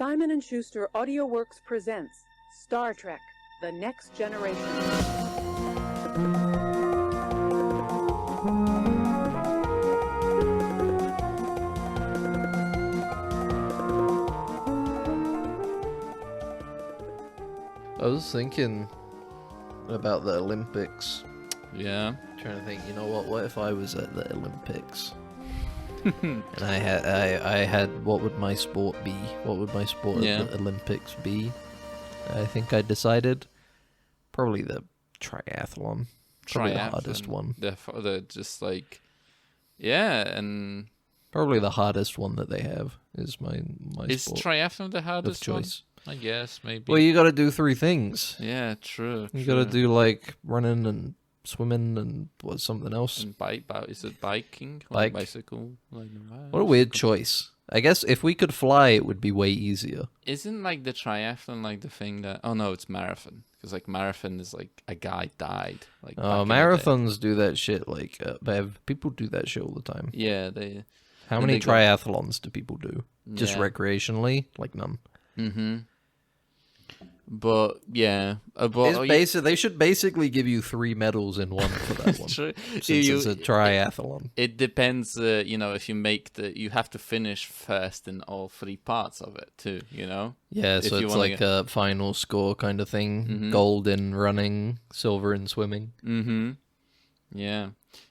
Simon & Schuster AudioWorks presents Star Trek: The Next Generation. I was thinking about the Olympics. Yeah. Trying to think, you know what if I was at the Olympics? And I had what would my sport be? What would my sport at the Olympics be? I think I decided probably the triathlon. Probably the hardest one. The just like, yeah, and probably the hardest one that they have is my is sport. triathlon the hardest of choice? One? I guess maybe. Well, you got to do 3 things. Yeah, true. You got to do like running and swimming and what's something else? And is it biking? Bike. Bicycle? What a weird choice. I guess if we could fly, it would be way easier. Isn't like the triathlon like the thing that? Oh no, it's marathon. Because like marathon is like a guy died. Like marathons do that shit. Like people do that shit all the time. Yeah, they. How many triathlons do people do? Just recreationally? Like none. Mm-hmm. But yeah, they should basically give you 3 medals in one for that one. True. Since it's a triathlon. It depends, if you you have to finish first in all 3 parts of it too, Yeah, so it's like a final score kind of thing. Mm-hmm. Gold in running, silver in swimming. Mm-hmm. Yeah.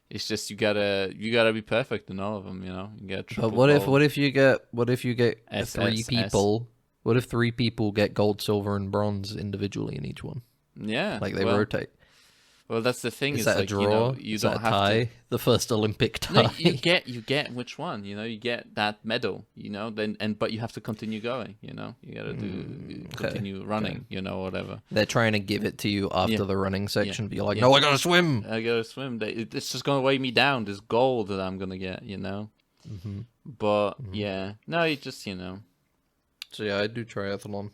It's just you gotta be perfect in all of them, You get triple. But what if you get 3 people? What if 3 people get gold, silver, and bronze individually in each one? Yeah, like they rotate. Well, that's the thing. Is that like, a draw? You Is don't that a have tie? to. The first Olympic tie. No, you get which one. You get that medal. But you have to continue going. You gotta continue running. Okay. Whatever. They're trying to give it to you after the running section, but you're like, yeah. no, I gotta swim. I gotta swim. It's just gonna weigh me down. This gold that I'm gonna get. Mm-hmm. But yeah, no, you just So yeah, I do triathlon.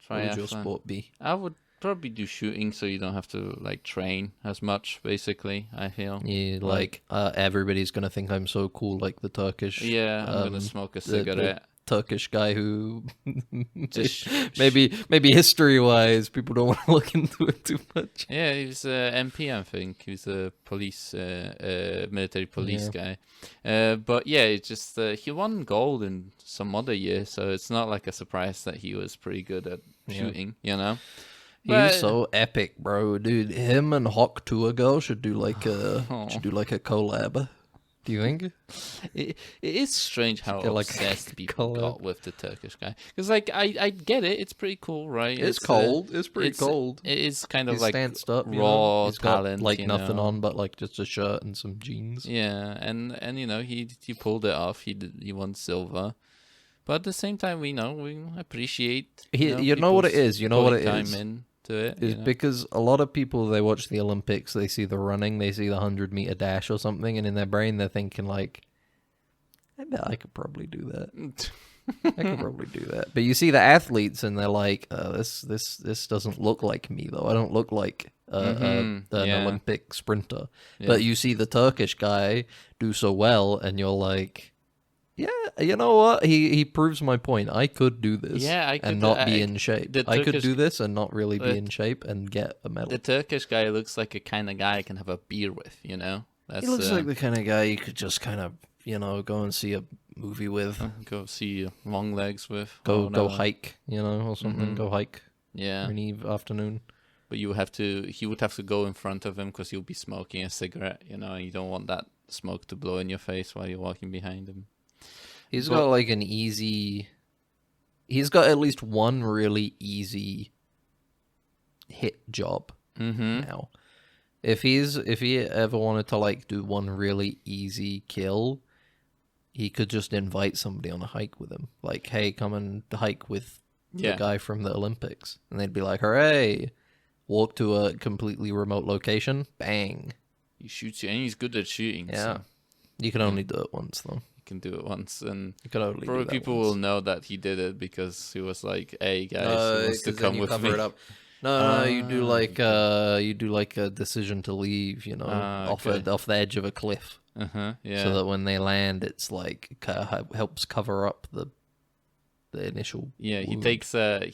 What would your sport be? I would probably do shooting, so you don't have to like train as much. Basically, I feel. Yeah, everybody's gonna think I'm so cool, like the Turkish. Yeah, I'm gonna smoke a cigarette. Turkish guy who maybe history-wise people don't want to look into it too much. Yeah, he was MP, I think. He was a police, military police guy. But yeah, it's just he won gold in some other year, so it's not like a surprise that he was pretty good at shooting. He's so epic, bro, dude. Him and Hawk Tour Girl should do like a collab. Do you think? It is strange how obsessed people got with the Turkish guy. Because, I get it. It's pretty cool, right? It's cold. It's pretty cold. It is kind of stanced up, raw He's got, talent. nothing on but, just a shirt and some jeans. Yeah, and he pulled it off. He won silver. But at the same time, we appreciate... You know what it is? You know what it is? Is because a lot of people, they watch the Olympics, they see the running, they see the 100-meter dash or something, and in their brain they're thinking like, I bet I could probably do that. I could probably do that. But you see the athletes and they're like, this doesn't look like me though. I don't look like an Olympic sprinter. Yeah. But you see the Turkish guy do so well and you're like, yeah, you know what? He proves my point. I could do this and not be in shape. I could do this and not really be in shape and get a medal. The Turkish guy looks like a kind of guy I can have a beer with, He looks like the kind of guy you could just kind of, go and see a movie with. Go see Long Legs with. Go hike, or something. Mm-hmm. Go hike. Yeah. In the afternoon. But he would have to go in front of him because he'll be smoking a cigarette, and you don't want that smoke to blow in your face while you're walking behind him. He's got he's got at least one really easy hit job now. If he ever wanted to do one really easy kill, he could just invite somebody on a hike with him. Like, hey, come and hike with the guy from the Olympics. And they'd be like, hooray! Walk to a completely remote location, bang. He shoots you, and he's good at shooting. Yeah. So. You can only do it once, though. Can do it once, and probably people will know that he did it because he was like, "Hey guys, he wants to come with me." It up. No, you do like a decision to leave, off the edge of a cliff. Yeah. So that when they land, it's helps cover up the the initial. Yeah, he wound. takes a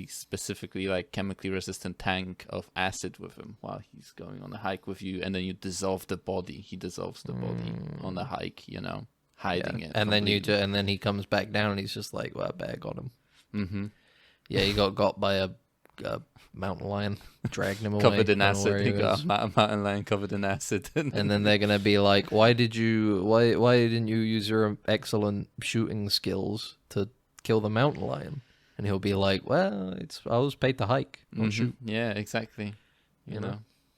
specifically like chemically resistant tank of acid with him while he's going on a hike with you, and then you dissolve the body. He dissolves the body on the hike, you know, hiding it. And then completely. and then he comes back down and he's just like, well, bag on him. Mm-hmm. Yeah, he got by a mountain lion, dragged him away. Covered in don't know where acid. he He got was. a mountain lion covered in acid. And then they're gonna be like, why didn't you use your excellent shooting skills to kill the mountain lion? And he'll be like, well, I was paid to hike, not shoot. Yeah, exactly. You know.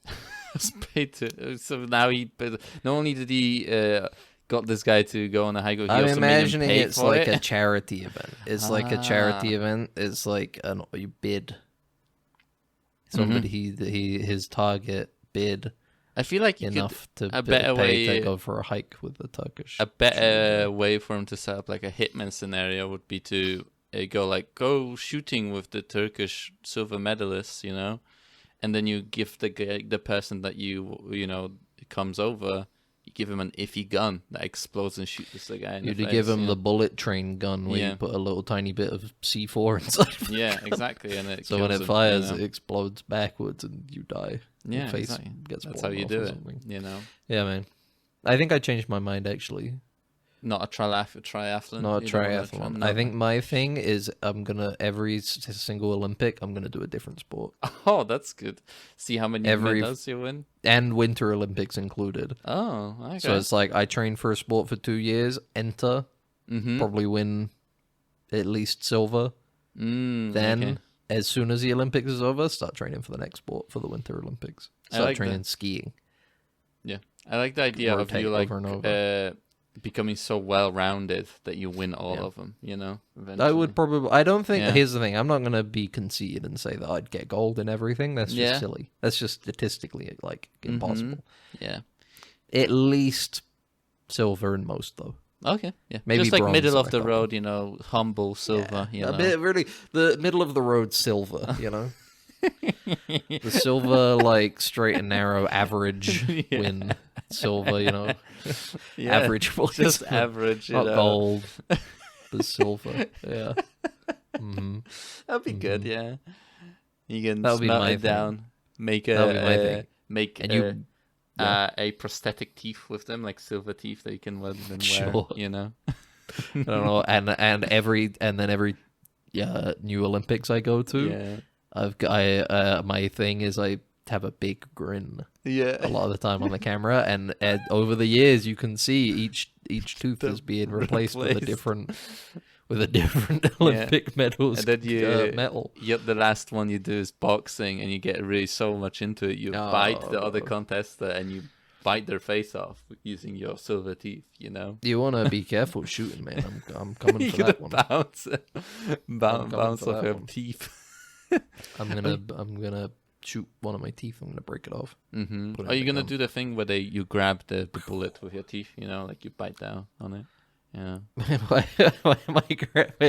know? Was paid to. So now not only did he got this guy to go on a hike, he I'm also made him imagining pay it's for like it. a charity event. It's like a charity event. It's like you bid. Somebody his target bid I feel like you enough could, to a better pay way to go for a hike with the Turkish. a better way for him to set up like a hitman scenario would be to go shooting with the Turkish silver medalists, you know, and then you give the person that you know comes over, you give him an iffy gun that explodes and shoots the guy in the You'd face. give him yeah. the bullet train gun where Yeah. you put a little tiny bit of C4 inside. Yeah, exactly, and it So when kills it him, fires, you know? it explodes backwards and you die. Yeah, Your face exactly. gets That's blown how you off do or it. something. You know, Yeah, man. I think I changed my mind actually. not a triathlon. Not a You don't want triathlon. no. I think my thing is I'm gonna every single Olympic I'm gonna do a different sport, Oh, that's good. See how many Every- medals you win. and Winter Olympics included. Oh, okay. So it's like I train for a sport for 2 years, enter, mm-hmm. probably win at least silver. Then, okay. as soon as the Olympics is over, start training for the next sport for the Winter Olympics. I Start like training that. skiing. Yeah, I like the idea of Rotate you like over and over. becoming so well-rounded that you win all Yeah. of them. You know, I eventually. would probably. I don't think. Yeah. Here's the thing. I'm not gonna be conceited and say that I'd get gold in everything. That's just Yeah. silly. That's just statistically like impossible. Yeah. At least silver in most, though. Okay. Yeah. Maybe just like bronze middle in of a the couple. road. You know, humble silver. You a know. bit really the middle of the road silver. You know, the silver like straight and narrow average Yeah. win silver. You know, Yeah, average points. just average. You Not know. gold, but silver. Yeah. hmm That'd be good. Yeah. You can That would be smelt my it thing. down. Make That would be my thing. make And you- yeah. a prosthetic teeth with them, like silver teeth that you can then wear. Sure. You know. I don't know, and every new Olympics I go to, Yeah. my thing is I have a big grin Yeah. a lot of the time on the camera, and over the years you can see each tooth is being replaced with a replaced. different Olympic medals. And then you metal. Yep, the last one you do is boxing, and you get really so much into it. You bite the other contestant, and you bite their face off using your silver teeth. You know. You want to be careful shooting, man. I'm coming You're for gonna that one. bounce for off that your one. teeth. I'm gonna shoot one of my teeth. I'm gonna break it off. Mm-hmm. Put it Are in you the gonna gun. do the thing where you grab the bullet with your teeth? You know, like you bite down on it. Yeah. why am I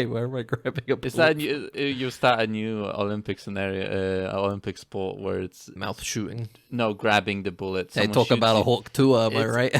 where am I grabbing a Is bullet? that you start a new Olympic scenario, Olympic sport where it's Mouth shooting? grabbing the bullet. They Someone talk about a shoots you. hawk too, am I It's- right?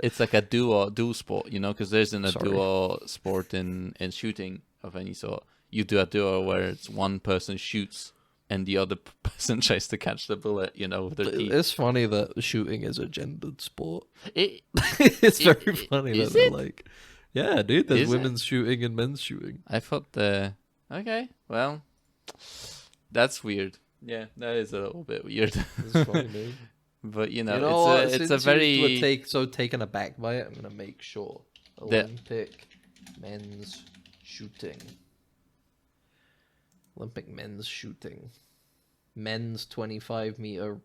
It's like a dual sport, you know, because there isn't a Sorry. dual sport in shooting of any sort. You do a duo where it's one person shoots and the other person tries to catch the bullet, you know, with their teeth. It's funny that shooting is a gendered sport. It, It's very funny that is they're it? like, yeah, dude, there's Is it? women's shooting and men's shooting. I thought okay, well, that's weird. Yeah, that is a little bit weird. It's funny, dude. But you know, You know what? it's a Since you were very taken aback by it, I'm gonna make sure That- Olympic men's shooting. Olympic men's shooting. Men's 25 millimeter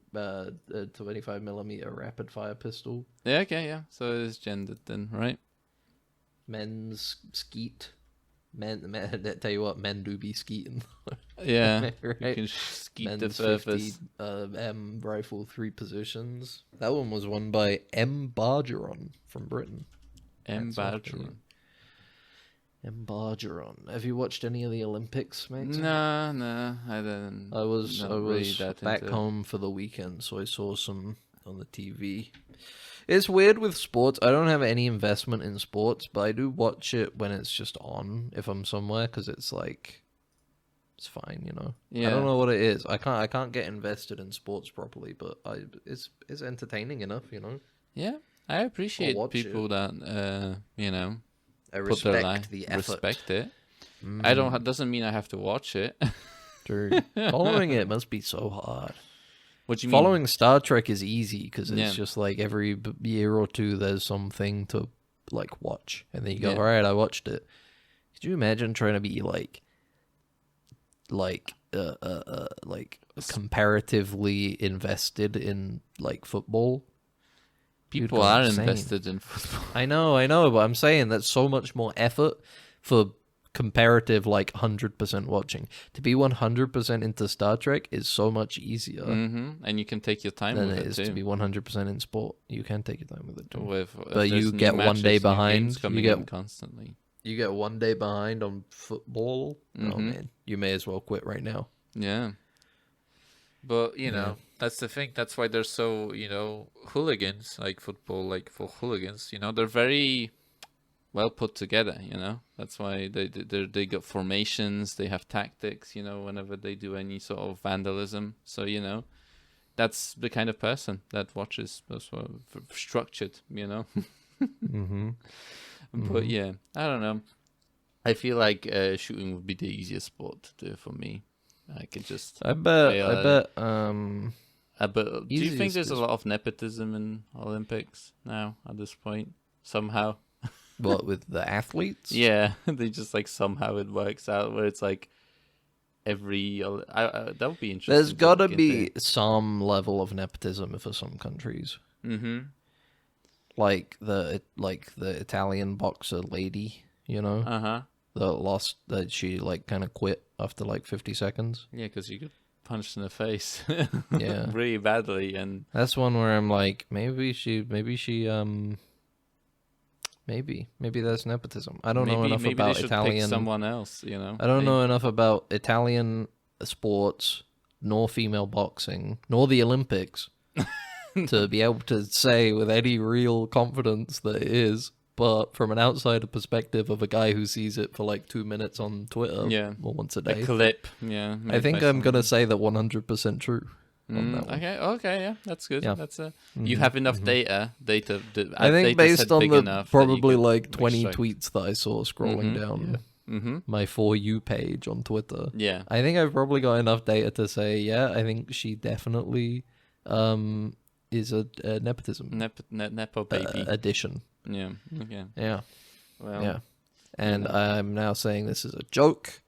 rapid fire pistol. yeah, okay, yeah. So it's gendered then, right? Men's skeet. Men, tell you what, men do be skeeting. Yeah, you Right. can skeet the Men's surface. 50 M rifle 3 positions. That one was won by M. Bargeron from Britain. M. Hats off to you. Badgeron. M. Bargeron. Have you watched any of the Olympics, mate? No, I didn't. I was not really that back into it. home for the weekend, so I saw some on the TV. It's weird with sports. I don't have any investment in sports, but I do watch it when it's just on if I'm somewhere because it's like it's fine, you know. Yeah. I don't know what it is. I can't get invested in sports properly, but it's entertaining enough, you know. Yeah, I appreciate watch people that you know, I put their respect the effort. respect it. I don't. Doesn't mean I have to watch it. True. Following it must be so hard. What do you Following Star Trek is easy because it's Yeah. just like every year or two there's something to like watch, and then you go, Yeah. all right, I watched it. Could you imagine trying to be like comparatively invested in like football? You'd People go are insane. invested in football. I know, but I'm saying that's so much more effort for comparative like 100% watching. To be 100% into Star Trek is so much easier And you can take your time than with it it is too. to be 100% in sport. You can take your time with it too. If But there's you new get one matches, day new behind, games you coming get- in constantly. You get one day behind on football. Oh man, you may as well quit right now. Yeah. But, you know, that's the thing. That's why they're so, you know, hooligans, like football, like for hooligans, you know, they're very well put together, you know. That's why they got formations, they have tactics, you know, whenever they do any sort of vandalism. So, you know, that's the kind of person that watches. That's what structured, you know. But yeah, I don't know. I feel like shooting would be the easiest sport to do for me. I could just. I bet. But do you think easiest there's a is- lot of nepotism in Olympics now at this point? Somehow, What with the athletes? yeah, they just like somehow it works out where it's like every. That would be interesting. There's got to look be into. some level of nepotism for some countries, like the Italian boxer lady, you know, that she like kind of quit after like 50 seconds. Yeah, because you get punched in the face, Yeah. really badly, and That's one where I'm like, maybe that's nepotism. I don't know enough maybe about they should Italian. pick someone else. You know, I don't know enough about Italian sports, nor female boxing, nor the Olympics, to be able to say with any real confidence that it is. But from an outsider perspective of a guy who sees it for like 2 minutes on Twitter, Yeah. or once a a day, clip. Yeah, I think I'm gonna say that 100% true on that one. Okay, yeah, that's good. Yeah. That's you have enough data. I think based on the probably like 20 extract. tweets that I saw scrolling down my For You page on Twitter, Yeah. I think I've probably got enough data to say, yeah, I think she definitely is a nepotism Nepo baby. addition. Yeah. Okay. Yeah, Well. yeah. And I'm now saying this is a joke,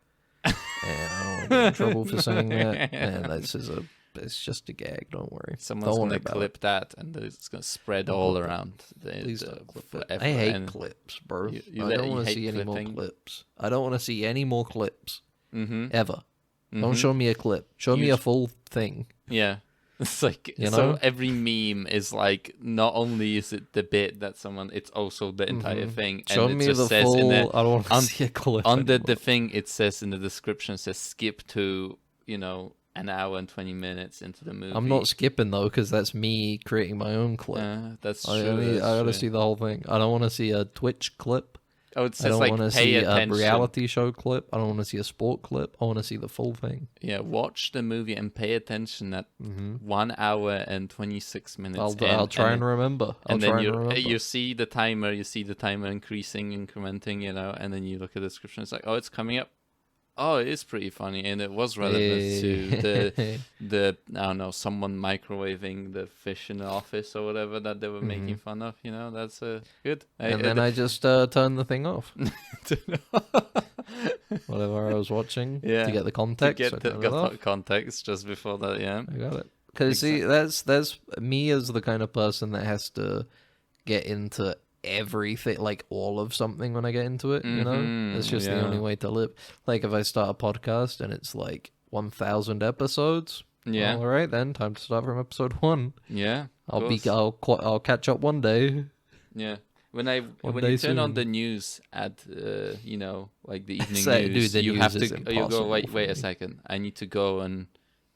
and I don't want to get in trouble for saying that. And it's just a gag. Don't worry. Someone's Don't gonna worry about clip that, and it's gonna spread Don't all clip it. around. Please don't clip it. forever, I hate and- clips, bro. You I don't want to hate see any more clipping? clips. I don't want to see any more clips Mm-hmm. ever. Don't show me a clip. Show me You- a full thing. Yeah. It's like, You so know? every meme is like, not only is it the bit that someone, it's also the entire thing. And Show it me just the says full. in the, I don't want to on- see a clip. under the anymore. thing, it says in the description, it says skip to, you know, an hour and 20 minutes into the movie. I'm not skipping though, because that's me creating my own clip. That's I true. gotta see the whole thing. I don't want to see a Twitch clip. Oh, it I says don't like want to pay see attention. a reality show clip. I don't want to see a sport clip. I want to see the full thing. Yeah, watch the movie and pay attention at 1 hour and 26 minutes. I'll try and remember. I'll And try then and remember. you see the timer, increasing, incrementing, you know, and then you look at the description. It's like, oh, it's coming up. Oh, it is pretty funny, and it was relevant to the I don't know, someone microwaving the fish in the office or whatever that they were making fun of. You know, that's good. And then I just turned the thing off. Whatever I was watching to get the context. get I the turned it off. context just before that. Yeah, I got it. Because see, that's me as the kind of person that has to get into everything, like all of something when I get into it. You know, that's just the only way to live. Like if I start a podcast and it's like 1,000 episodes. Yeah. All right, then time to start from episode 1. yeah. I'll catch up one day. Yeah. When day you turn on soon. the news at like the evening Say, news, dude, the you news have is to you go impossible wait for a me. second. I need to go and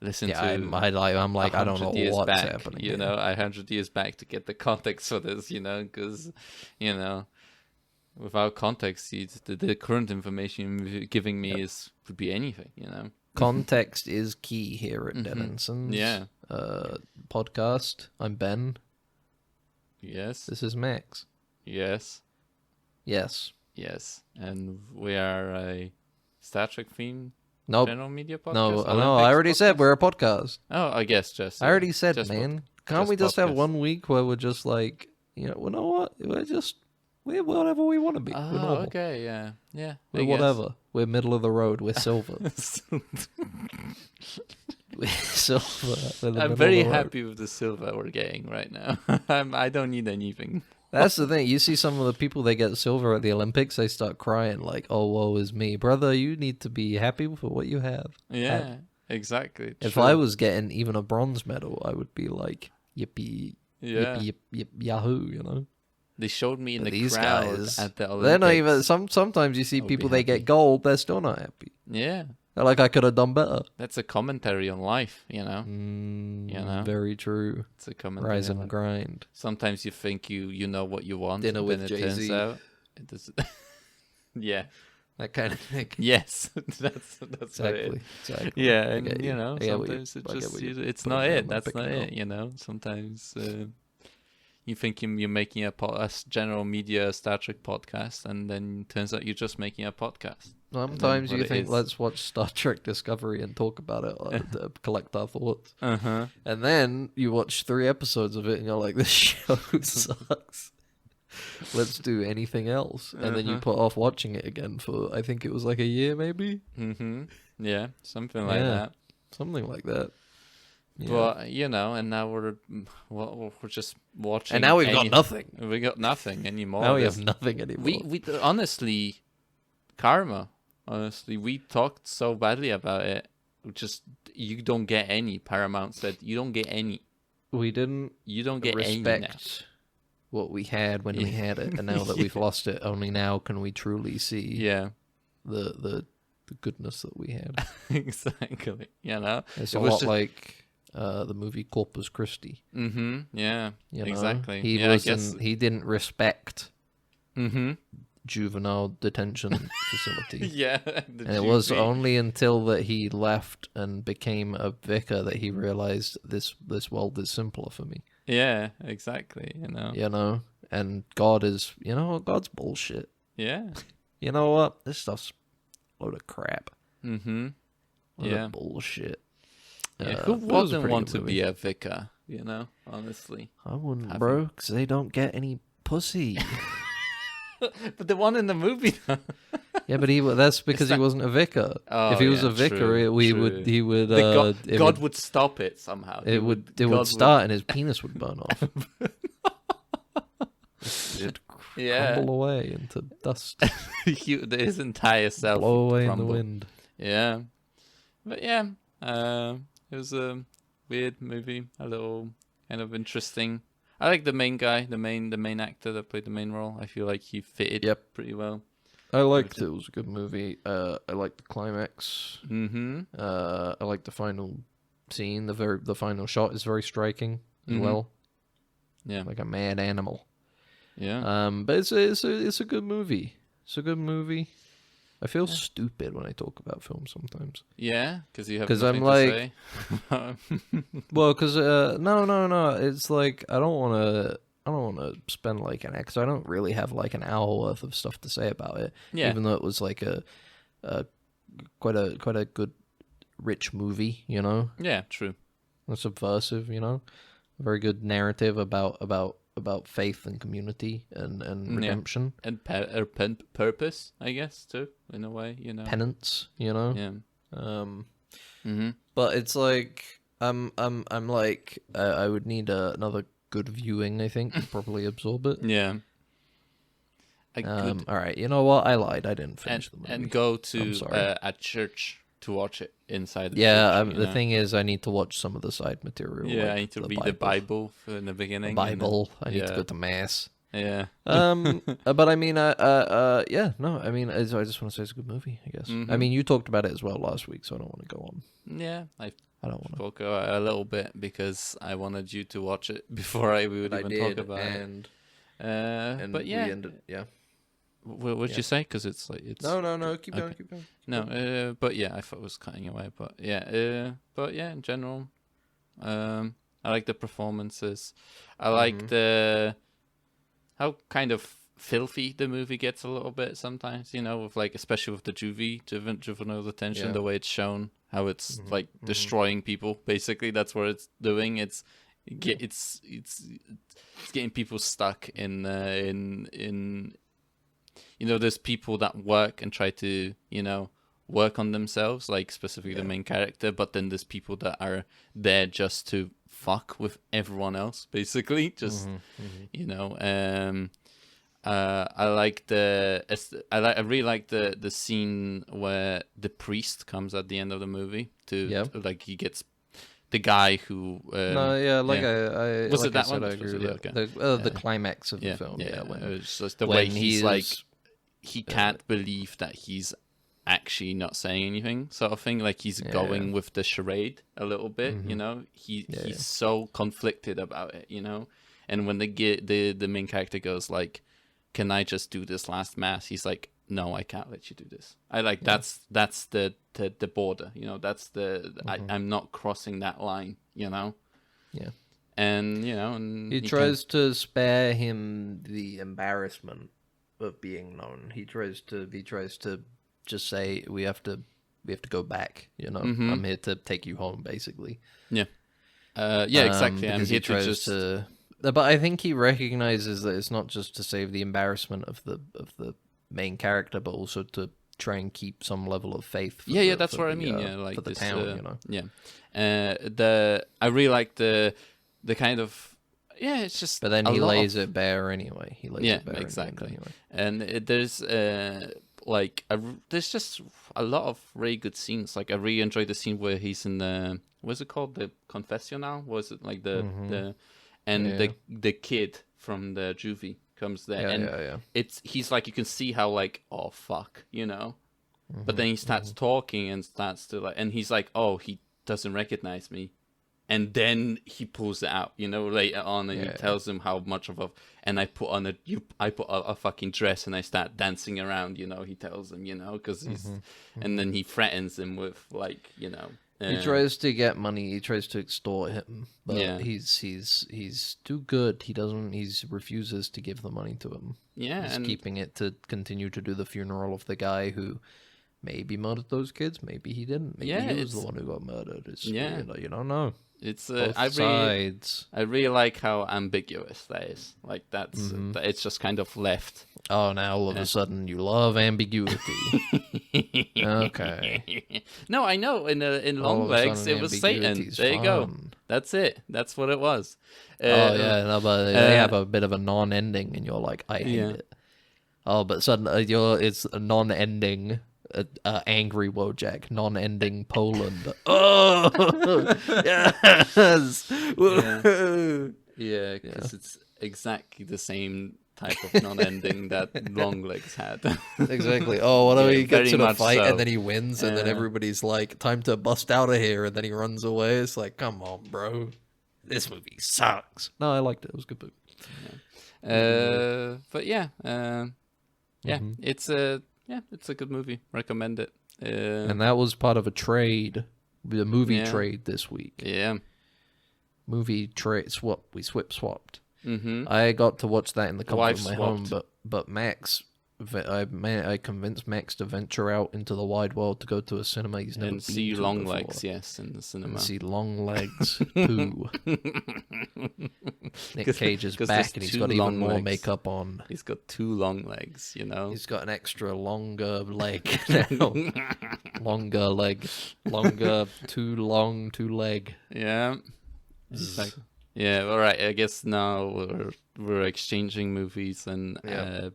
listen Yeah, to. I'm like, I don't know 100 years what's back, happening. you here. know, 100 years back to get the context for this, you know, because, you know, without context, the current information you're giving me could be anything, you know. Context is key here at Dead Ensigns. Yeah. Podcast. I'm Ben. Yes. This is Max. Yes. Yes. Yes. And we are a Star Trek themed Nope. general media podcast. No, I Olympics already said podcast? we're a podcast. Oh, I guess just. I already said, just man. Can't just we just have podcast. 1 week where we're just like, you know what? We're whatever we want to be. We're Oh, normal. okay, yeah. Yeah. We're whatever. We're middle of the road. We're silver. We're silver. We're the I'm middle very of the road. happy with the silver we're getting right now. I don't need anything. That's the thing. You see some of the people that get silver at the Olympics, they start crying like, "Oh, woe is me, brother. You need to be happy for what you have." Yeah, exactly. If true. I was getting even a bronze medal, I would be like, "Yippee, Yeah. yippee, yip, yahoo!" You know. They showed me in But the these crowd guys, at the Olympics. they're not even. Sometimes you see I would be people they happy. get gold, they're still not happy. Yeah, They're like, I could have done better. that's a commentary on life, you know. You know? Very true. It's a commentary. Rise on and life. grind. Sometimes you think you know what you want, Dinner and with then it turns Jay-Z. out it does. Yeah. That kind of thing. Yes, that's what it Exactly. is. Exactly. Yeah, I and get you know, I get what sometimes it I get just what you're it's putting not down, it. I'm That's picking not up. it. You know, sometimes you think you're making a general media Star Trek podcast, and then turns out you're just making a podcast. Sometimes what you it think, is. let's watch Star Trek Discovery and talk about it, to collect our thoughts. Uh-huh. And then you watch 3 episodes of it and you're like, this show sucks. Let's do anything else. And then you Uh-huh. put off watching it again for, I think it was like a year maybe? Mm-hmm. Yeah, something like Yeah. that. Something like that. Yeah. But you know, and now we're just watching. And now we've got nothing. We got nothing anymore. Now we There's- have nothing anymore. We honestly, karma. Honestly, we talked so badly about it. Just you don't get any. Paramount said you don't get any. We didn't You don't get any now. respect what we had when we had it. And now that we've lost it, only now can we truly see Yeah, the goodness that we had. exactly. You know, It's It a was lot just- like the movie Corpus Christi. Mm-hmm. Yeah. You know? Exactly. He Yeah, I guess. wasn't. He didn't respect Mm-hmm. juvenile detention facility. Yeah. And it was only until that he left and became a vicar that he realized this world is simpler for me. Yeah. Exactly. You know. You know, and God is. You know what? God's bullshit. Yeah. You know what? This stuff's a load of crap. Mm-hmm. Load Yeah. of bullshit. Yeah. But Who it was a wouldn't pretty want good to movie. be a vicar? You know, honestly. I wouldn't, Having- bro, because they don't get any pussy. But the one in the movie, though. Yeah, but that's because he wasn't a vicar. Oh, if he was yeah, a vicar, true, he true. would. God would stop it somehow. It would start, and his penis would burn off. It'd Yeah. crumble away into dust, His entire self blow would away in the crumble. wind. Yeah, but yeah, it was a weird movie, a little kind of interesting. I like the main guy, the main actor that played the main role. I feel like he fitted Yep. pretty well. I liked it. It was a good movie. I liked the climax. Mm-hmm. I liked the final scene. The final shot is very striking as Mhm. well, Yeah, like a mad animal. yeah. But it's a good movie. It's a good movie. I feel stupid when I talk about films sometimes. Yeah, because you have 'Cause nothing I'm to like- say. Well, because no. It's like I don't want to spend like an because I don't really have like an hour worth of stuff to say about it. Yeah. Even though it was like a quite a good rich movie, you know, Yeah, true. subversive, you know, a very good narrative about faith and community and redemption, And purpose, I guess, too, in a way, you know. penance, you know. Yeah. Mm-hmm. But it's like I'm like I would need another good viewing, I think, to probably absorb it. Yeah. A good All right, you know what? I lied. I didn't finish the movie. and go I'm to sorry. a church to watch it inside the Yeah, church. the thing is, I need to watch some of the side material. Yeah, like I need to read the Bible in the beginning. The and then- Bible. I need to yeah. go to mass. Yeah. But I mean, yeah, no. I mean, I just want to say it's a good movie. I guess. I Mhm. mean, you talked about it as well last week, so I don't want to go on. Yeah, I I don't want to. spoke a little bit because I wanted you to watch it before we would even talk about it. And But yeah, we ended, yeah. What'd you say? Because it's like it's No. Keep okay. going. No, but yeah, I thought it was cutting away. But yeah, in general, I like the performances. I like the how kind of filthy the movie gets a little bit sometimes. You know, with like especially with the juvenile detention, the way it's shown, how it's like destroying people. Basically, that's what it's doing. It's getting people stuck in you know, there's people that work and try to, you know, work on themselves, like specifically the main character, but then there's people that are there just to fuck with everyone else, basically. Just, you know, I really like the scene where the priest comes at the end of the movie like he gets the guy who was it that I said, one? I agree with Okay. the climax of the film. When it's just the way he's like he can't believe that he's actually not saying anything, sort of thing. Like he's going with the charade a little bit, you know. He's so conflicted about it, you know. And when the main character goes like, "Can I just do this last mass?" He's like, "No, I can't let you do this. I like that's the border, you know. That's I'm not crossing that line, you know." Yeah. And you know, and he tries to spare him the embarrassment of being known. He tries to just say we have to go back, you know. I'm here to take you home, basically. Yeah. Exactly. I'm here he tries to but I think he recognizes that it's not just to save the embarrassment of the main character, but also to try and keep some level of faith. That's what I mean. Like for the this, town, you know. Yeah. I really like the kind of it's just. But then he lays it bare anyway. He lays it bare exactly. Anyway. And there's there's just a lot of really good scenes. Like I really enjoyed the scene where he's in the what's it called, the confessional? Was it like the the kid from the juvie comes there he's like, you can see how like, oh fuck, you know. But then he starts talking and starts to like, and he's like, oh, he doesn't recognize me. And then he pulls it out, you know, later on, and he tells him how much of a, and I put a fucking dress and I start dancing around, you know. He tells him, you know, because he's, and then he threatens him with like, you know, he tries to get money. He tries to extort him, but he's too good. He refuses to give the money to him. Yeah, he's keeping it to continue to do the funeral of the guy who maybe murdered those kids. Maybe he didn't. Maybe he was the one who got murdered. You don't know. It's sides. I really like how ambiguous that is. Like that's it's just kind of left. Oh, now all of a sudden you love ambiguity. Okay. No, I know. In Long Legs, it was Satan. There you go. That's it. That's what it was. But they have a bit of a non-ending, and you're like, I hate it. Oh, but suddenly it's a non-ending. Angry Wojak, non-ending Poland. Oh, yes. Because it's exactly the same type of non-ending that Longlegs had. Exactly. Oh, what do we get to the fight, and then he wins, and then everybody's like, "Time to bust out of here," and then he runs away. It's like, come on, bro, this movie sucks. No, I liked it. It was a good movie. But it's a good movie. Recommend it. And that was part of a trade, the movie trade this week. Yeah. Movie trade swap. We swapped. I got to watch that in the comfort of my home, but Max, I convinced Max to venture out into the wide world to go to a cinema he's never been to see Long before. Legs, yes, in the cinema. And see Long Legs 2. Nick Cage is back, and he's got even more makeup on. He's got 2 long legs, you know. He's got an extra longer leg now. Longer leg. Longer, too long, too leg. Yeah. Yeah, all right. I guess now we're exchanging movies, and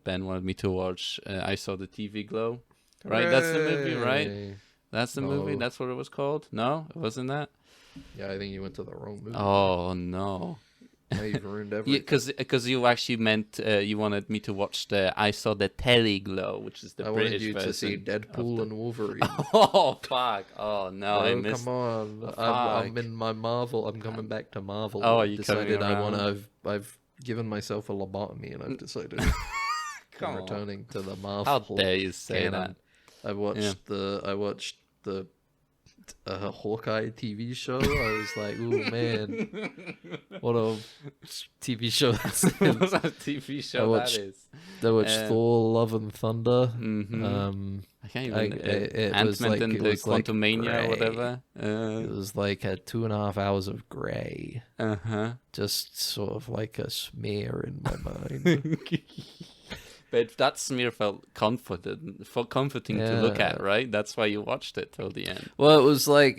Ben wanted me to watch I Saw the TV Glow. Right? That's the movie, right? That's the movie? That's what it was called? No? It wasn't that? Yeah, I think you went to the wrong movie. Oh, no. Now you've ruined everything. Because you actually meant you wanted me to watch I saw the Telly Glow, which is the I British wanted you version. to see Deadpool and Wolverine. Oh fuck! Oh no, I Oh, missed. come on! Oh, I'm fuck. in my Marvel. I'm coming back to Marvel. Oh, I've you're decided coming I want around. to. I've given myself a lobotomy, and I've decided Come I'm on. returning to the How Marvel dare you say canon. that? I watched the Hawkeye TV show. I was like, "Ooh man, what a TV show that's What is." a TV show watched- that is. I watched Uh, Thor: Love and Thunder. I can't even. It was Ant-Man like and it the was like Quantumania or grey. whatever. It was like 2.5 hours of grey, Uh-huh. just sort of like a smear in my mind. But that smear felt comforting to look Yeah. at, right? That's why you watched it till the end. Well, it was weird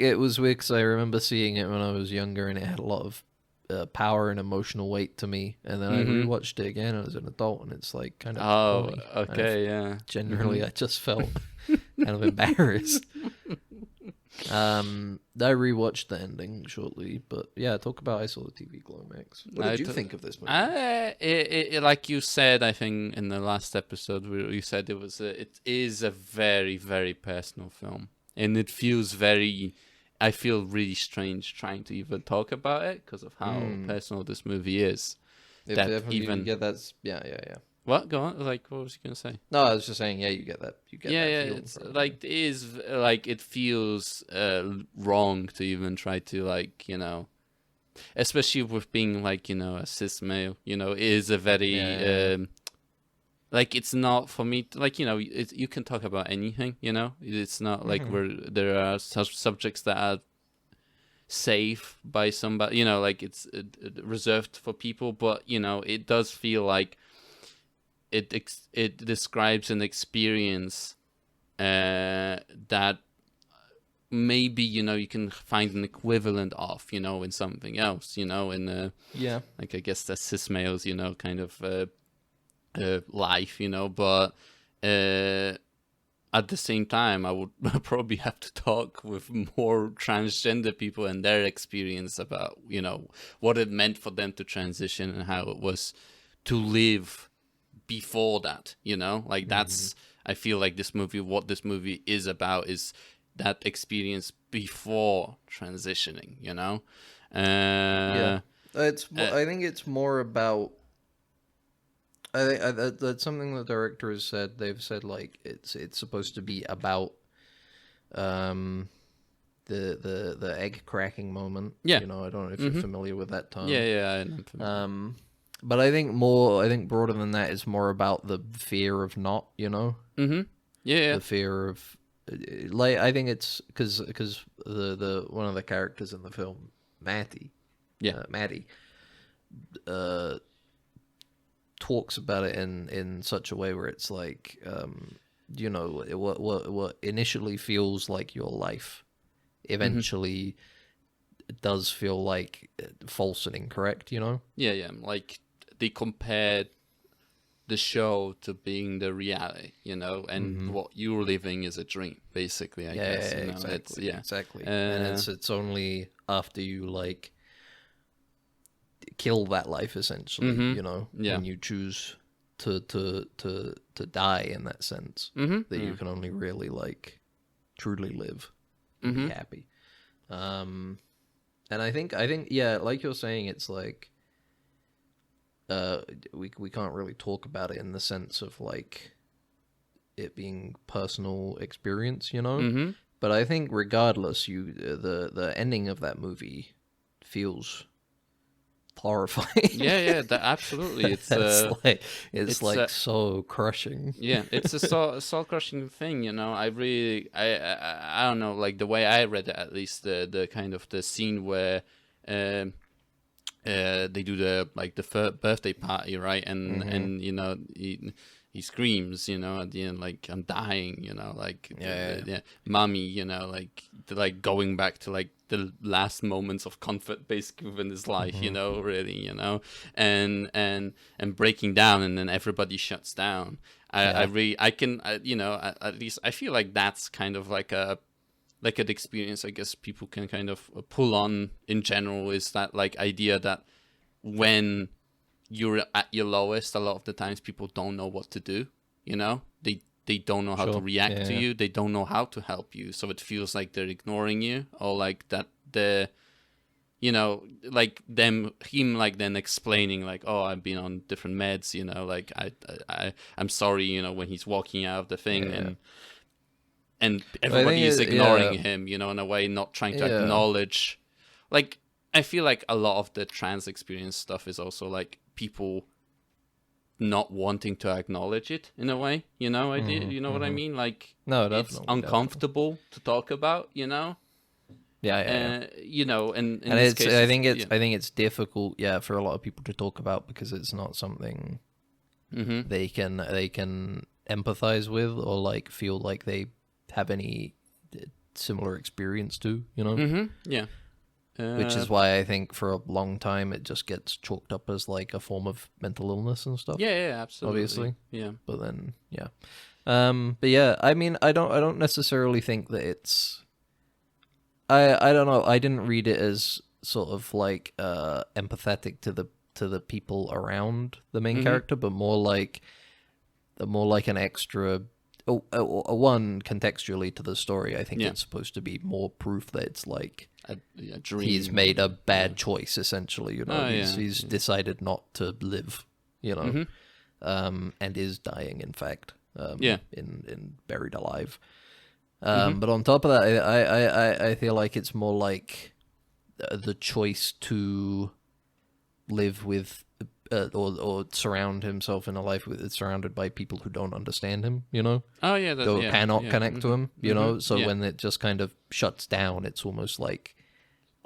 because I remember seeing it when I was younger, and it had a lot of power and emotional weight to me. And then I rewatched it again as an adult, and it's like kind of Oh, corny. okay, yeah. Generally, I just felt kind of embarrassed. I rewatched the ending shortly, but yeah, talk about I Saw the TV Glow, Max. What did you think of this movie? Like you said, I think in the last episode where you said it is a very, very personal film, and it feels very. I feel really strange trying to even talk about it because of how personal this movie is. Yeah, that's yeah. What? Go on. Like, what was you gonna say? No, I was just saying, yeah, you get that. You get that feeling It's from it. like it is like it feels wrong to even try to especially with being a cis male. It is a very it's not for me. You can talk about anything. It's not like where there are such subjects that are safe by somebody. It's reserved for people, but it does feel like. It describes an experience that maybe you can find an equivalent of in something else in I guess that's cis males kind of life but at the same time I would probably have to talk with more transgender people and their experience about what it meant for them to transition and how it was to live before that, that's I feel like what this movie is about is that experience before transitioning, I think it's more about that's something the director has said. They've said like it's supposed to be about the egg cracking moment. I don't know if you're familiar with that term. I'm familiar. But I think broader than that is more about the fear of not, the fear of, I think it's because the one of the characters in the film, Maddie, talks about it in such a way where it's like, what initially feels like your life, eventually does feel like false and incorrect, Like they compared the show to being the reality, and what you're living is a dream, basically. I guess. Exactly. And it's only after you like kill that life, essentially, when you choose to die in that sense, that you can only really like truly live, and be happy. And I think yeah, like you're saying, it's like. We can't really talk about it in the sense of like it being personal experience, But I think regardless, the ending of that movie feels horrifying. Absolutely. It's so crushing. Yeah, it's a soul crushing thing. I really I don't know, like the way I read it, at least the kind of the scene where. They do the birthday party, right? And he screams, at the end, like I'm dying, mommy, like going back to like the last moments of comfort basically within his life, really, and breaking down, and then everybody shuts down. At least I feel like that's kind of like an experience I guess people can kind of pull on in general, is that like idea that when you're at your lowest, a lot of the times people don't know what to do. You know, they don't know how to Sure. react to Yeah. you. They don't know how to help you. So it feels like they're ignoring you, or like that like him like then explaining like, oh, I've been on different meds, like I'm sorry, when he's walking out of the thing, Yeah. and I everybody think is it- ignoring yeah. him, in a way, not trying to Yeah. acknowledge. Like, I feel like a lot of the trans experience stuff is also like people not wanting to acknowledge it in a way, you know what I mean? Like, No, it's definitely. uncomfortable to talk about, Yeah, yeah. and in And this it's case, I think it's difficult, for a lot of people to talk about because it's not something Mm-hmm. they can empathize with or like feel like they have any similar experience to, Mm-hmm. Yeah. which is why I think for a long time it just gets chalked up as like a form of mental illness and stuff. yeah, absolutely. obviously. Yeah. But then, yeah. But yeah, I mean, I don't necessarily think that it's. I don't know. I didn't read it as sort of like empathetic to the people around the main character, but more like an extra. One contextually to the story, I think Yeah. it's supposed to be more proof that it's like A dream. he's made a bad choice. Essentially, Oh, he's decided not to live. Mm-hmm. And is dying, in fact. Yeah. In buried alive. Mm-hmm. But on top of that, I feel like it's more like the choice to live with or surround himself in a life surrounded by people who don't understand him, Oh yeah. or cannot connect to him, So Yeah. when it just kind of shuts down, it's almost like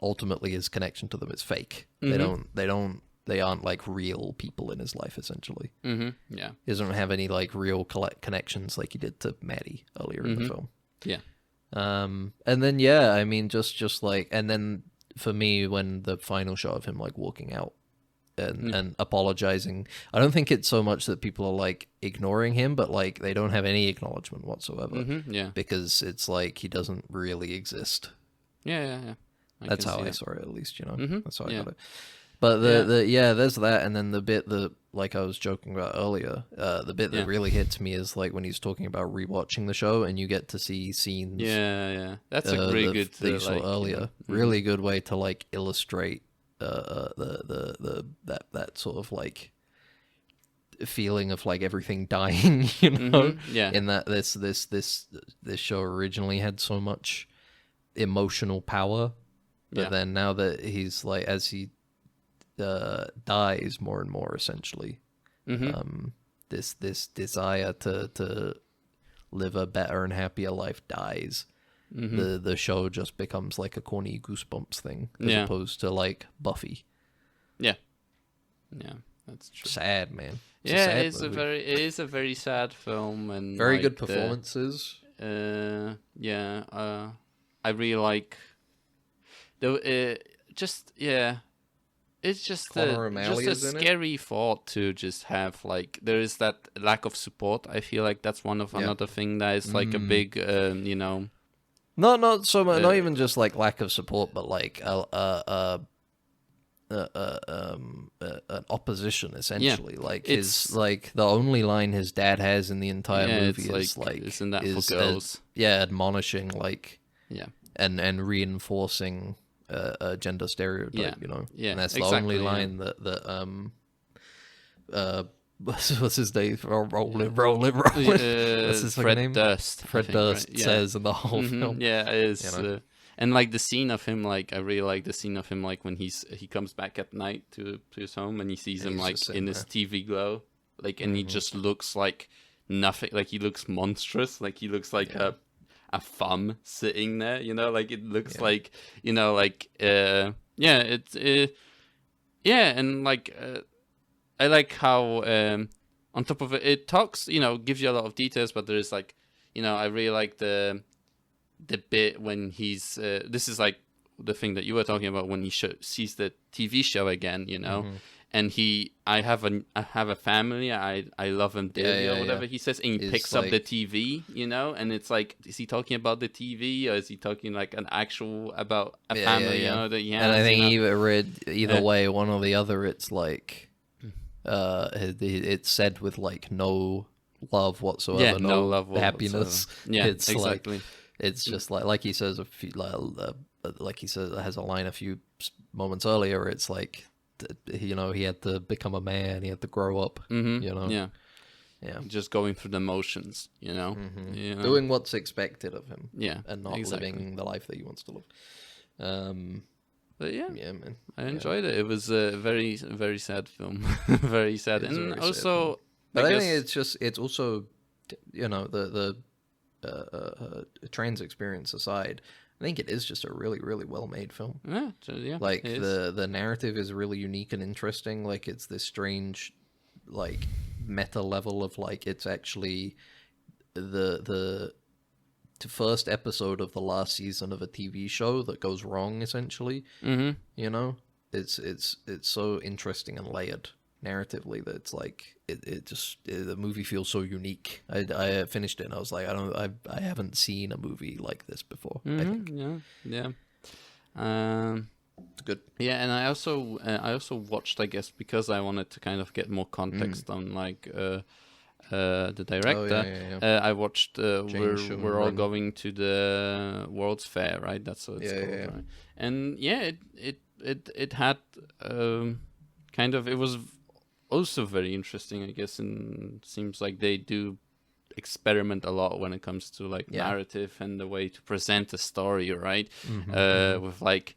ultimately his connection to them is fake. They aren't like real people in his life, essentially. Mm-hmm. Yeah. He doesn't have any like real connections like he did to Maddie earlier in the film. Yeah. And then I mean just like, and then for me when the final shot of him like walking out and apologizing, I don't think it's so much that people are like ignoring him, but like they don't have any acknowledgement whatsoever. Mm-hmm. Yeah. Because it's like he doesn't really exist. Yeah. That's how I saw it, at least, That's how I Yeah. got it. But there's that, and then the bit that, like I was joking about earlier, the bit that really hits me is like when he's talking about rewatching the show, and you get to see scenes. Yeah. That's a really good. That you saw like, earlier. Really good way to like illustrate that sort of like feeling of like everything dying, Yeah. In that this show originally had so much emotional power, but then now that he's like, as he dies more and more, essentially, this desire to live a better and happier life dies. The show just becomes like a corny Goosebumps thing as opposed to like Buffy. Yeah, that's true. Sad, man. It's Yeah, a sad it movie. is a very sad film, and Very like, good performances. I really like the it's just Conor a O'Malley is in it. scary thought to just have like there is that lack of support. I feel like that's one of another thing that is like a big Not so much. Not even just like lack of support, but like an opposition, essentially. Like It's- his like the only line his dad has in the entire movie it's is like isn't that is for girls? admonishing like Yeah. and reinforcing a gender stereotype. Yeah. Yeah, and that's the exactly, only yeah. line that what's his name? Rolling. What's his fucking Fred name? Durst. I Fred think, Durst right? Yeah. says in the whole Mhm, film. Yeah, it is. And like the scene of him, like I really like the scene of him, like when he comes back at night to his home and he sees him he's like just sitting in his there. TV glow, like, and he just looks like nothing. Like he looks monstrous. Like he looks like a thumb sitting there. Like it looks like it's and like I like how on top of it talks, gives you a lot of details, but there's like, I really like the bit when he's this is like the thing that you were talking about when he sees the TV show again, and I have a family, I love him dearly, or whatever he says, and he picks up the TV, you know, and it's like, is he talking about the TV, or is he talking like about a family, you know, that he has? And I think either way, one or the other, it's like, it's said with like no love whatsoever, no love happiness. Whatsoever. Yeah, it's exactly. Like, it's just like he says like he says, has a line a few moments earlier. It's like, you know, he had to become a man, he had to grow up, you know. Yeah, just going through the motions, you know, doing what's expected of him, and not exactly. living the life that he wants to live. But yeah, man, I enjoyed it. It was a very, very sad film. Very sad. And also, but I think it's also, you know, the trans experience aside, I think it is just a really, really well-made film. Yeah. Like the narrative is really unique and interesting. Like it's this strange, like meta level of like it's actually the first episode of the last season of a TV show that goes wrong. Essentially, you know, it's so interesting and layered narratively that it's like the movie feels so unique. I finished it and I was like, I haven't seen a movie like this before. I think. Yeah. It's good. Yeah, and I also watched, I guess, because I wanted to kind of get more context on like the director. I watched we're all going to the World's Fair, right? That's what it's called, right? And it had kind of, it was also very interesting, I guess, and seems like they do experiment a lot when it comes to like narrative and the way to present a story, right? With like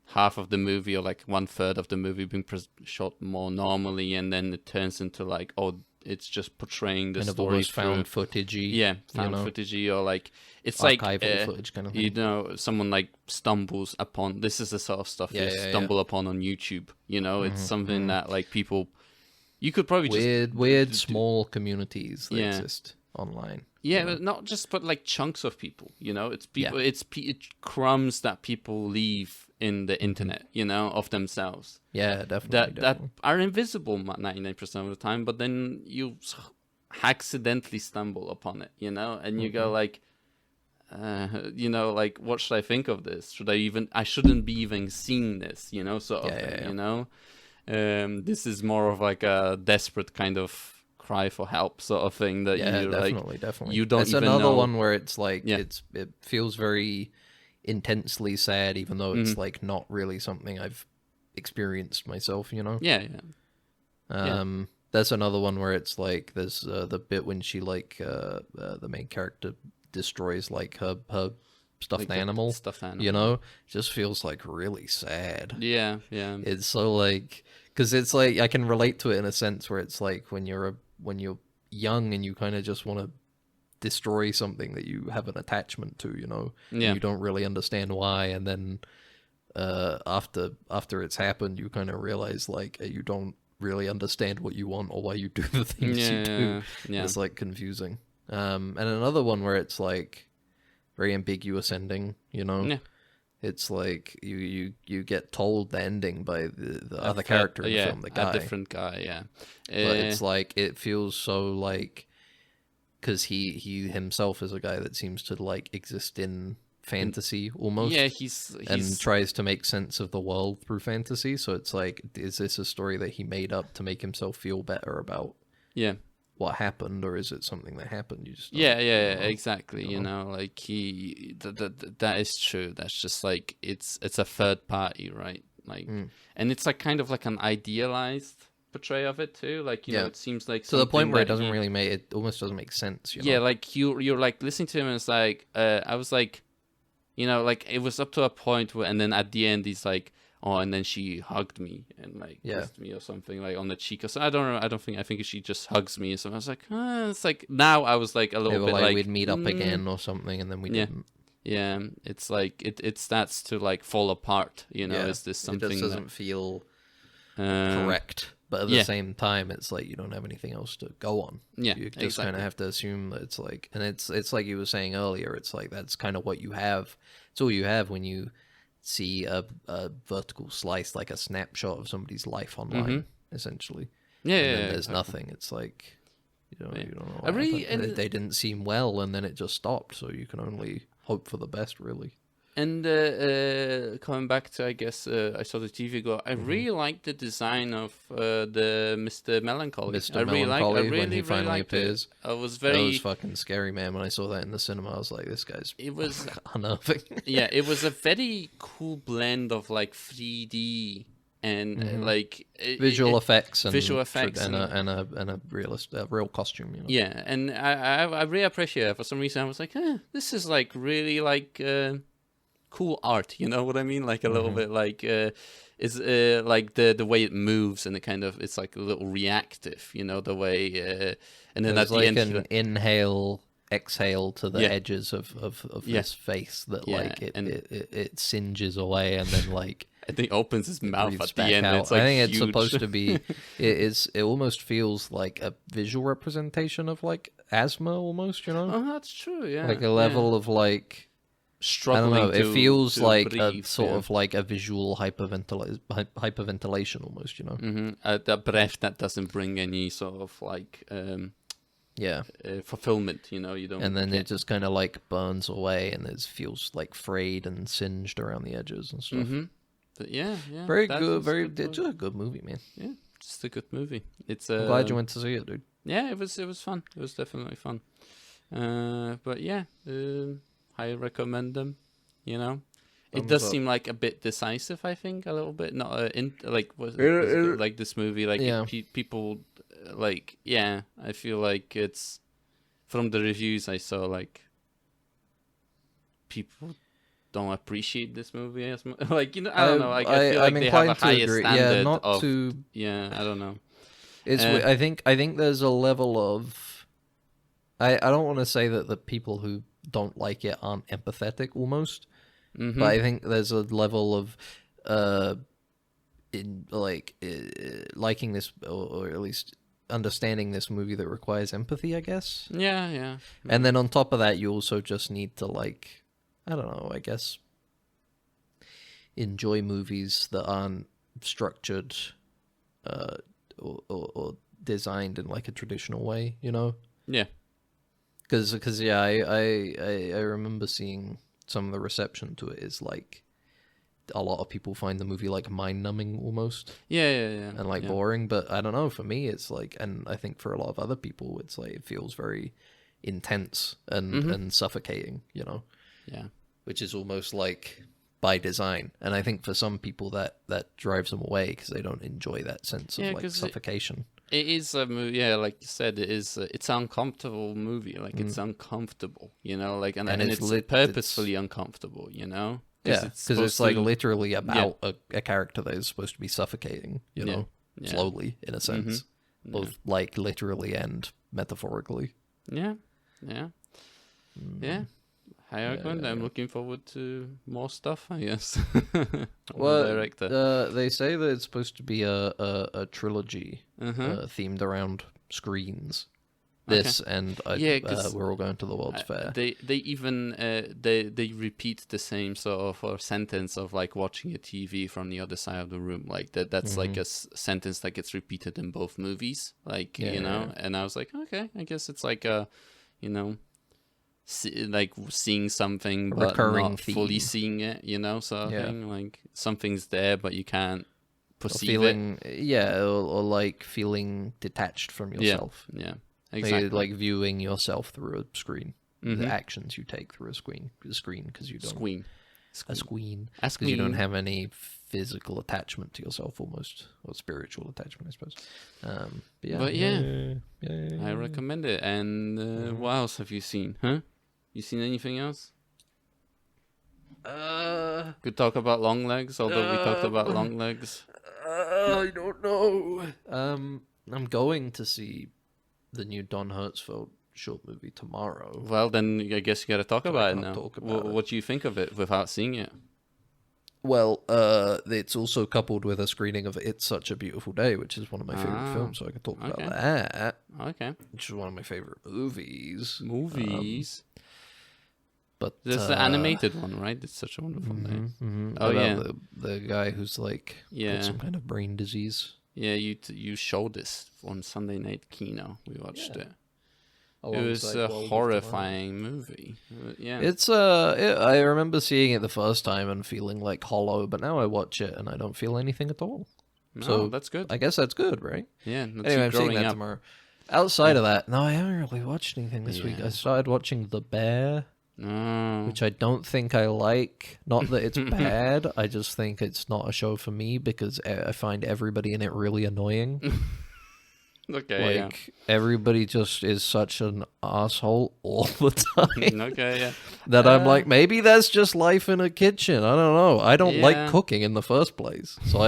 half of the movie or like 1/3 of the movie being shot more normally, and then it turns into like, oh, it's just portraying the kind story of found footagey. Yeah, found footagey, or like it's archival like footage kind of thing. You know, someone like stumbles upon, this is the sort of stuff you stumble upon on YouTube. You know, it's something that like people, you could probably weird small communities that exist online. Yeah, but not just, but like chunks of people. You know, it's people. It's crumbs that people leave in the internet. You know, of themselves. Yeah, definitely. That are invisible 99% of the time, but then you accidentally stumble upon it. You know, and you go like, you know, like, what should I think of this? I shouldn't be even seeing this. You know, sort of thing. You know, this is more of like a desperate kind of cry for help sort of thing that definitely you don't it's even another know. One where it's like it feels very intensely sad, even though it's like not really something I've experienced myself, you know. That's another one where it's like there's the bit when she like the main character destroys like her stuffed like animal, you know. It just feels like really sad. It's so like, because it's like I can relate to it in a sense where it's like when you're young and you kind of just want to destroy something that you have an attachment to, you know, and you don't really understand why, and then after it's happened, you kind of realize like you don't really understand what you want or why you do the things you do. It's like confusing. And another one where it's like very ambiguous ending, you know. It's like you get told the ending by the other character in the film, the guy. A different guy, But it's like, it feels so like, because he himself is a guy that seems to like exist in fantasy almost. Yeah, he's and tries to make sense of the world through fantasy. So it's like, is this a story that he made up to make himself feel better about what happened, or is it something that happened? You just exactly. You know, like that is true. That's just like it's a third party, right? Like, and it's like kind of like an idealized portrayal of it too. Like, you know, it seems like to the point where it doesn't really make it almost doesn't make sense. You know? Yeah, like you're like listening to him, and it's like I was like, you know, like it was up to a point where, and then at the end he's like, oh, and then she hugged me and like kissed me or something, like on the cheek or so. I don't know. I think she just hugs me. So I was like, it's like, now I was like a little bit like we'd meet up again or something, and then we didn't. Yeah, it's like it starts to like fall apart. You know, is this something it just doesn't feel correct? But at the same time, it's like you don't have anything else to go on. Yeah, you just kind of have to assume that it's like, and it's like you were saying earlier. It's like that's kind of what you have. It's all you have when you see a vertical slice, like a snapshot of somebody's life online. essentially. Yeah, And yeah, then there's exactly. nothing. It's like you Yeah. don't know I what really- happened. and- They didn't seem well, and then it just stopped. So you can only hope for the best, really. And coming back to, I guess, I saw the TV ago. I really liked the design of the Mr. Melancholy. Mr. I really Melancholy, I really, when he really finally liked appears. it. I was That very. was fucking scary, man. When I saw that in the cinema, I was like, "This guy's It was unnerving." yeah. It was a very cool blend of like 3D and like Visual effects and visual effects and a real costume. You know. Yeah, and I really appreciate it. For some reason, I was like, this is like really like cool art. You know what I mean? Like a little bit like is like the way it moves and it's like a little reactive. You know the way and then There's at the like end an inhale, exhale to the Yeah. edges of Yeah. his face that Yeah, like and- it singes away and then like I think opens his mouth breathes at the back end. out. It's like I think it's huge. supposed to be. It almost feels like a visual representation of like asthma, almost. You know, Oh, that's true. Yeah, like a level of like. I struggling. don't know. It feels to like breathe, a sort yeah. of like a visual hyperventilation almost. You know. That breath that doesn't bring any sort of like Yeah. fulfillment. You know, you don't. And then get- it just kind of like burns away, and it feels like frayed and singed around the edges and stuff. But yeah. Very that good. was Very. good It's movie. a good movie, man. Yeah, just a good movie. It's I'm glad you went to see it, dude. Yeah, it was fun. It was definitely fun. But yeah, I recommend them. You know, it Thumbs does up. seem like a bit decisive. I think a little bit. Not It- like this movie. Like Yeah. people, like I feel like it's from the reviews I saw. Like people don't appreciate this movie as much. Like I don't know. Like I feel like I'm they have a inclined to higher agree. standard Yeah, not of. to. Yeah, I don't know. It's. Uh, I think there's a level of. I don't want to say that the people who don't like it aren't empathetic, almost. Mhm. But I think there's a level of, liking this, or at least understanding this movie that requires empathy, I guess. Yeah. And then on top of that, you also just need to like, I don't know, I guess, enjoy movies that aren't structured, or designed in like a traditional way, you know? Yeah. Because yeah, I remember seeing some of the reception to it is like a lot of people find the movie like mind-numbing almost Yeah. and like yeah. boring, but I don't know, for me it's like, and I think for a lot of other people it's like it feels very intense and suffocating, you know, Yeah. which is almost like by design. And I think for some people that drives them away because they don't enjoy that sense of Yeah, like 'cause suffocation. It is a movie, yeah, like you said, it is. It's an uncomfortable movie. Like it's uncomfortable, you know, like and And it's it's purposefully uncomfortable, you know. Yeah, because supposed it's like to- literally about a character that is supposed to be suffocating, you know, Yeah. slowly in a sense, both like literally and metaphorically. Yeah. I recommend. I'm looking forward to more stuff. I guess. Well, director. they say that it's supposed to be a trilogy Uh-huh. themed around screens. This and Yeah, 'cause, we're all going to the World's Fair. They even they repeat the same sort of sentence of like watching a TV from the other side of the room. Like that's like a sentence that gets repeated in both movies. Like Yeah, you know, yeah. and I was like, okay, I guess it's like a, you know, like seeing something but Recurring not fully theme. seeing it. You know, sort of Yeah. thing. Like something's there but you can't Or perceive feeling, or like feeling detached from it. yourself. Yeah. Like, Exactly. like viewing yourself through a screen. Mhm. The actions you take through a screen because you don't Squeen. a screen A because you don't screen. have any physical attachment to yourself, almost, or spiritual attachment, I suppose. But yeah. yeah. I recommend it. And what else have you seen? Huh? You seen anything else? Could talk about long legs, although we talked about long legs. I don't know. I'm going to see the new Don Hertzfeldt short movie tomorrow. Well, then I guess you got to talk So I about it can't now. talk about it. What do you think of it without seeing it? Well, it's also coupled with a screening of It's Such a Beautiful Day, which is one of my favorite films, so I can talk about okay. that, Okay. which is one of my favorite movies. Movies. But That's the animated one, right? It's such a wonderful day. Oh, about yeah. the guy who's like Yeah. got some kind of brain disease. Yeah, you showed this on Sunday Night Kino. We watched it. It was Alongside a World of horrifying movie. Yeah. It's I remember seeing it the first time and feeling like hollow, but now I watch it and I don't feel anything at all. No, So that's good. I guess that's good, right? Yeah. That's Anyway, you I'm seeing growing that up. tomorrow. Outside of that, no, I haven't really watched anything this week. Yeah. I started watching The Bear, No. which I don't think I like. Not that it's bad, I just think it's not a show for me because I find everybody in it really annoying. Okay. Like, everybody just is such an asshole all the time. Okay. Yeah. That I'm like, maybe that's just life in a kitchen. I don't know. I don't Yeah. like cooking in the first place. So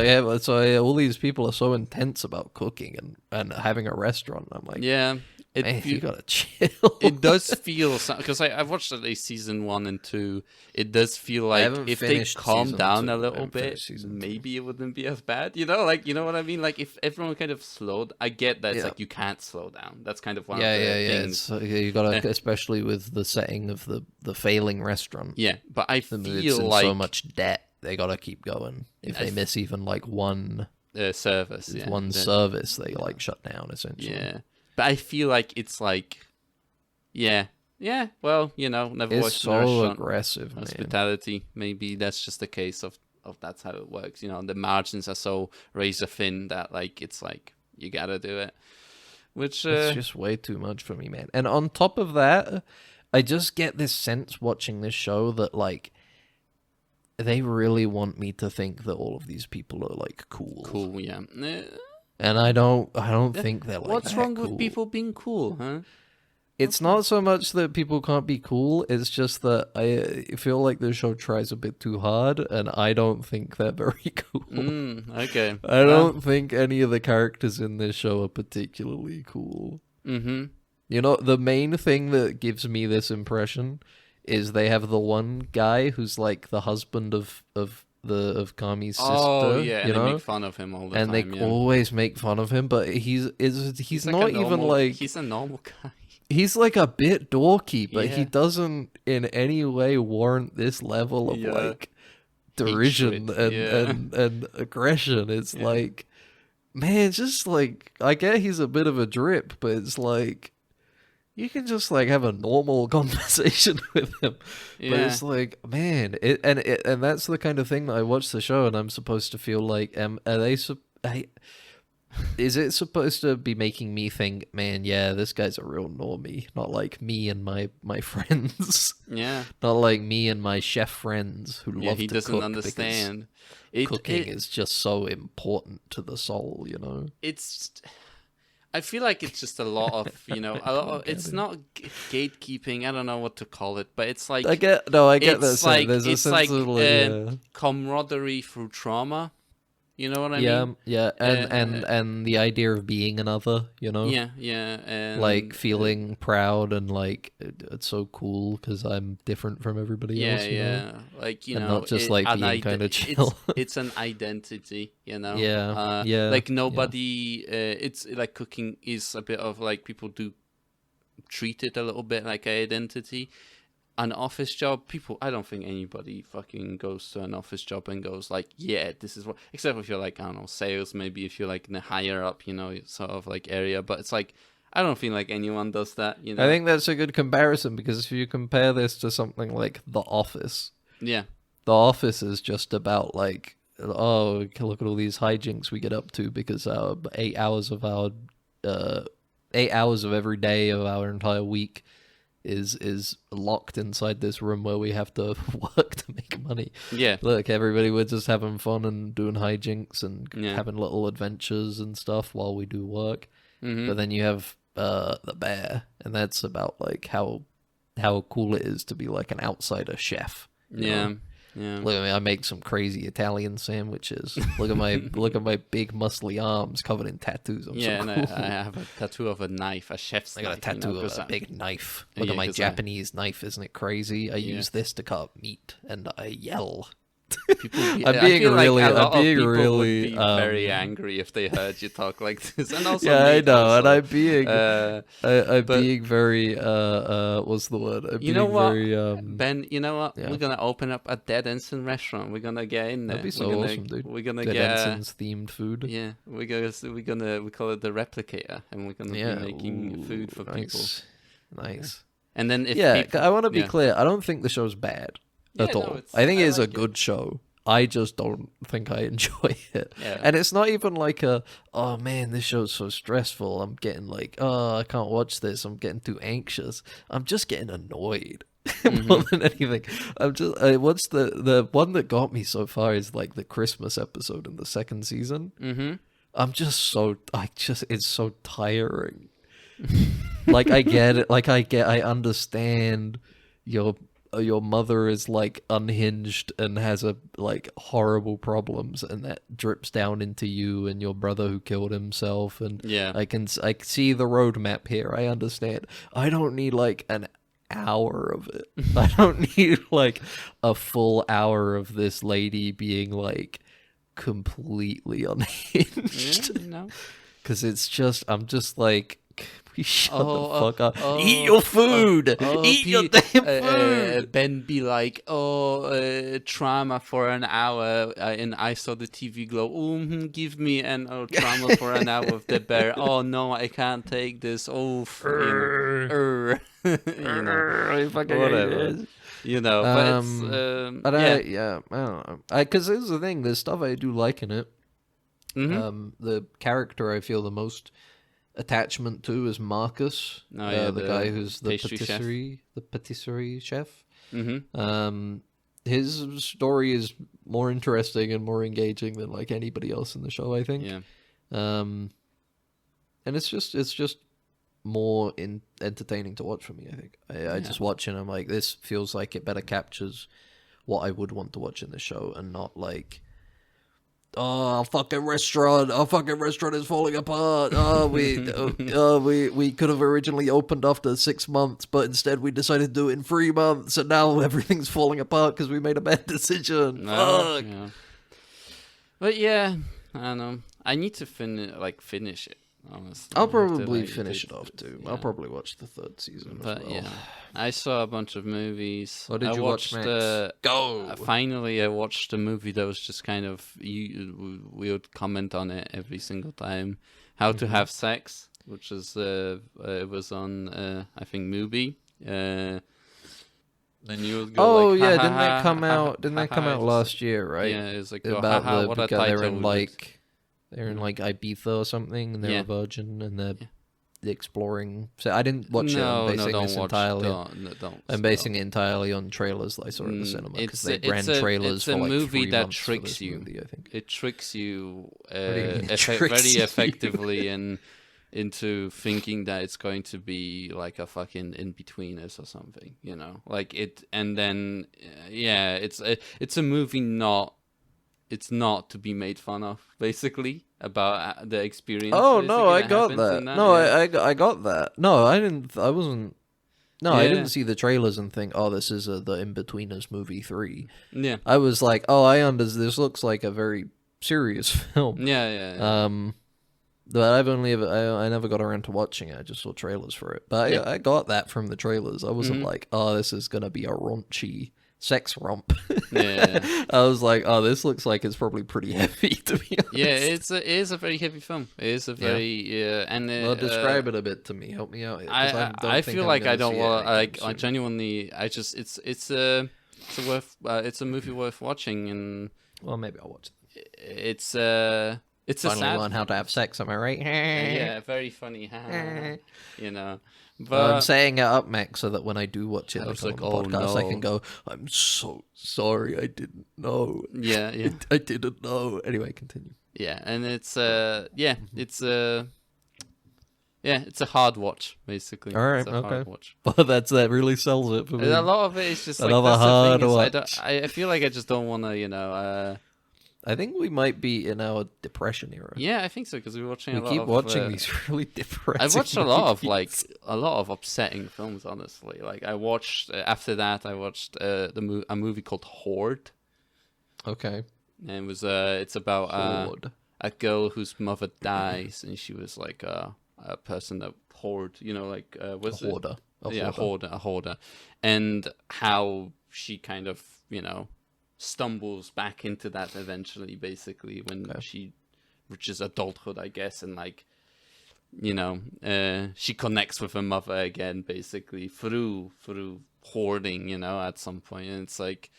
all these people are so intense about cooking and having a restaurant. I'm like, Yeah. man, you gotta chill. It does feel because I've watched at least season 1 and 2. It does feel like haven't if they finished calm season down 2. a I little haven't bit, finished season 2. maybe it wouldn't be as bad. You know, like, you know what I mean? Like if everyone kind of slowed, I get that it's Yeah. like you can't slow down. That's kind of one Yeah, of the yeah. things. You gotta, especially with the setting of the failing restaurant. Yeah, but I It's feel in like so much debt. They gotta keep going. If they miss even like one service. Yeah, service, they like shut down essentially. Yeah, but I feel like it's like, yeah. Well, you know, never It's watched so a restaurant aggressive, man. hospitality. Maybe that's just the case of that's how it works. You know, the margins are so razor thin that like it's like you gotta do it. Which It's just way too much for me, man. And on top of that, I just get this sense watching this show that like they really want me to think that all of these people are like cool. cool, yeah. And I don't think they're like What's that wrong cool. with people being cool, huh? It's not so much that people can't be cool, it's just that I feel like the show tries a bit too hard, and I don't think they're very cool. Okay. I don't think any of the characters in this show are particularly cool. Mm-hmm. You know, the main thing that gives me this impression is they have the one guy who's like the husband of Kami's sister. Oh yeah, and you know? they make fun of him all the and time. they yeah. always make fun of him, but he's like not a even normal- like he's a normal guy. he's like a bit dorky, but he Yeah. doesn't in any way warrant this level of Yeah. like derision Hatred, and aggression. It's like, man, just like I get he's a bit of a drip, but it's like you can just like have a normal conversation with him. But Yeah. it's like, man, and that's the kind of thing that I watch the show and I'm supposed to feel like, is it supposed to be making me think, man, yeah, this guy's a real normie, not like me and my friends, Yeah. not like me and my chef friends who Yeah, love he to doesn't cook understand. because cooking is just so important to the soul, you know. It's. I feel like it's just a lot of, you know, a lot of, it's not gatekeeping. I don't know what to call it, but it's like I get that. it's Sense. like There's a it's sense like of like, camaraderie through trauma. You know what I yeah, mean? yeah, and the idea of being another, you know, Yeah, and like feeling proud and like it's so cool because I'm different from everybody else. You know? like you And know, not just, like, being kinda chill. It's an identity, you know. Yeah, Like nobody. It's like cooking is a bit of like people do treat it a little bit like an identity. An office job, people, I don't think anybody fucking goes to an office job and goes like, yeah, this is what, except if you're like, I don't know, sales, maybe if you're like in the higher up, you know, sort of like area, but it's like, I don't feel like anyone does that, you know. I think that's a good comparison because if you compare this to something like The Office, Yeah. The Office is just about like, oh, look at all these hijinks we get up to because 8 hours of every day of our entire week is locked inside this room where we have to work to make money. Yeah. Look, everybody, we're just having fun and doing hijinks and Yeah. having little adventures and stuff while we do work. Mhm. But then you have the bear, and that's about like how cool it is to be like an outsider chef. you Yeah. know? Yeah. Look at me, I make some crazy Italian sandwiches. Look at my big muscly arms covered in tattoos. I'm Yeah, so and cool. I have a tattoo of a knife, a chef's I got a knife. tattoo you know, of a big knife. Look Yeah, at my 'cause Japanese knife, isn't it crazy? I Yeah. use this to cut meat, and I yell. People be, I'm I being feel like really- a I'm lot of being people really, would be very angry if they heard you talk like this, and also Yeah, me I know, and also. I'm being, I'm but- being very, what's the word? I'm You being know what, very, Ben? You know what? yeah. We're gonna open up a Dead Ensign restaurant. We're gonna get in there. That'd be so we're gonna, awesome, dude. We're gonna Dead get Ensigns themed food. yeah. We call it the replicator, and we're gonna be making food for people. Nice. And then if Yeah, people, I want to be yeah. clear. I don't think the show's bad Yeah, at no, all. it's- I think I it is a like it. good show. I just don't think I enjoy it. Yeah. And it's not even like oh man, this show's so stressful. I'm getting like, oh, I can't watch this. I'm getting too anxious. I'm just getting annoyed more than anything. What's the one that got me so far is like the Christmas episode in the second season. Mm-hmm. It's so tiring. Like I get it. I understand your mother is like unhinged and has like horrible problems, and that drips down into you and your brother who killed himself. And Yeah. I see the roadmap here. I understand. I don't need like an hour of it. I don't need like a full hour of this lady being like completely unhinged. Yeah, no. Because I'm just like, shut Oh, the fuck up. oh, Eat your food. Eat your damn food. Ben be like, trauma for an hour, and I saw the TV glow. Give me an trauma for an hour with the bear. Oh no, I can't take this. Oh, you know, whatever. You know, but it's But yeah. I don't know. Because here's the thing, there's stuff I do like in it. Mhm. The character I feel the most attachment to is Marcus, Oh, yeah, the guy who's the pastry chef. patisserie chef. Mm-hmm. His story is more interesting and more engaging than like anybody else in the show, I think. Yeah. And it's just more entertaining to watch for me, I think. I just watch it and I'm like, this feels like it better captures what I would want to watch in the show, and not like, oh, our fucking restaurant is falling apart. Oh, we could have originally opened after 6 months, but instead we decided to do it in 3 months, and now everything's falling apart because we made a bad decision. No, Fuck. yeah. But yeah, I don't know. I need to finish it. Honestly, I'll I have to, probably finish it off too. yeah. I'll probably watch the 3rd season But as well. yeah, I saw a bunch of movies. What did I you watch watched, next? Go! Finally, I watched a movie that was just kind of we would comment on it every single time. How to Have Sex, which is it was on I think Mubi. Then you would go Oh like, yeah, ha, didn't ha, that ha, come ha, out? Didn't ha, that come ha, out just- last year? Right? Yeah, it's like go, About haha, the what a because they're title. in like Ibiza or something, and they're Yeah. a virgin, and they're exploring. So I didn't watch it. I'm basing don't this watch. entirely. Don't. I'm basing it entirely on trailers that I saw in the cinema, because they ran it's a trailers for like movie 3 that months for tricks this you. movie, I think. It tricks you do you mean it tricks very you? effectively into thinking that it's going to be like a fucking in-betweeners or something, you know, like it. And then yeah, it's a movie it's not to be made fun of, basically, about the experience. Oh no, I got happens that. in that. No, yeah. I got that. No, I didn't. I wasn't. No, I Yeah. didn't see the trailers and think, oh, this is the In-Betweeners movie 3. Yeah. I was like, oh, this looks like a very serious film. Yeah. But I've only ever, I never got around to watching it. I just saw trailers for it. But Yeah. I got that from the trailers. I wasn't Mhm. like, oh, this is gonna be a raunchy sex romp. Yeah. I was like, oh, this looks like it's probably pretty heavy, to be honest. Yeah, it is a very heavy film. It is a very and Well, describe it a bit to me. Help me out here, 'cause don't I think feel I'm like I gonna don't see it want anytime like I soon. genuinely I just it's a movie worth watching, and Well, maybe I'll watch it. it's a Finally sad learn how to have sex, am I right? yeah, very funny, you know. I'm But saying it up, Max, so that when I do watch it I on was the like, oh, podcast, I no. can go, I'm so sorry, I didn't know. yeah, I didn't know. Anyway, continue. yeah, and it's it's a hard watch, basically. All right, It's a hard okay. watch. Well, that really sells it for me. And a lot of it is just like Another that's the hard thing is watch. I feel like I just don't want to, I think we might be in our depression era. yeah, I think so, because we're watching We a lot keep of watching these really depressing I watched a lot of movies. a lot of upsetting films, honestly. Like I watched after that I watched a movie called Horde. Okay. And it was it's about Horde. a girl whose mother dies, and she was like a person that hoard, like what's A hoarder. a hoarder, and how she kind of stumbles back into that eventually, basically when she reaches adulthood, I guess, and like she connects with her mother again, basically through hoarding, at some point, and it's like.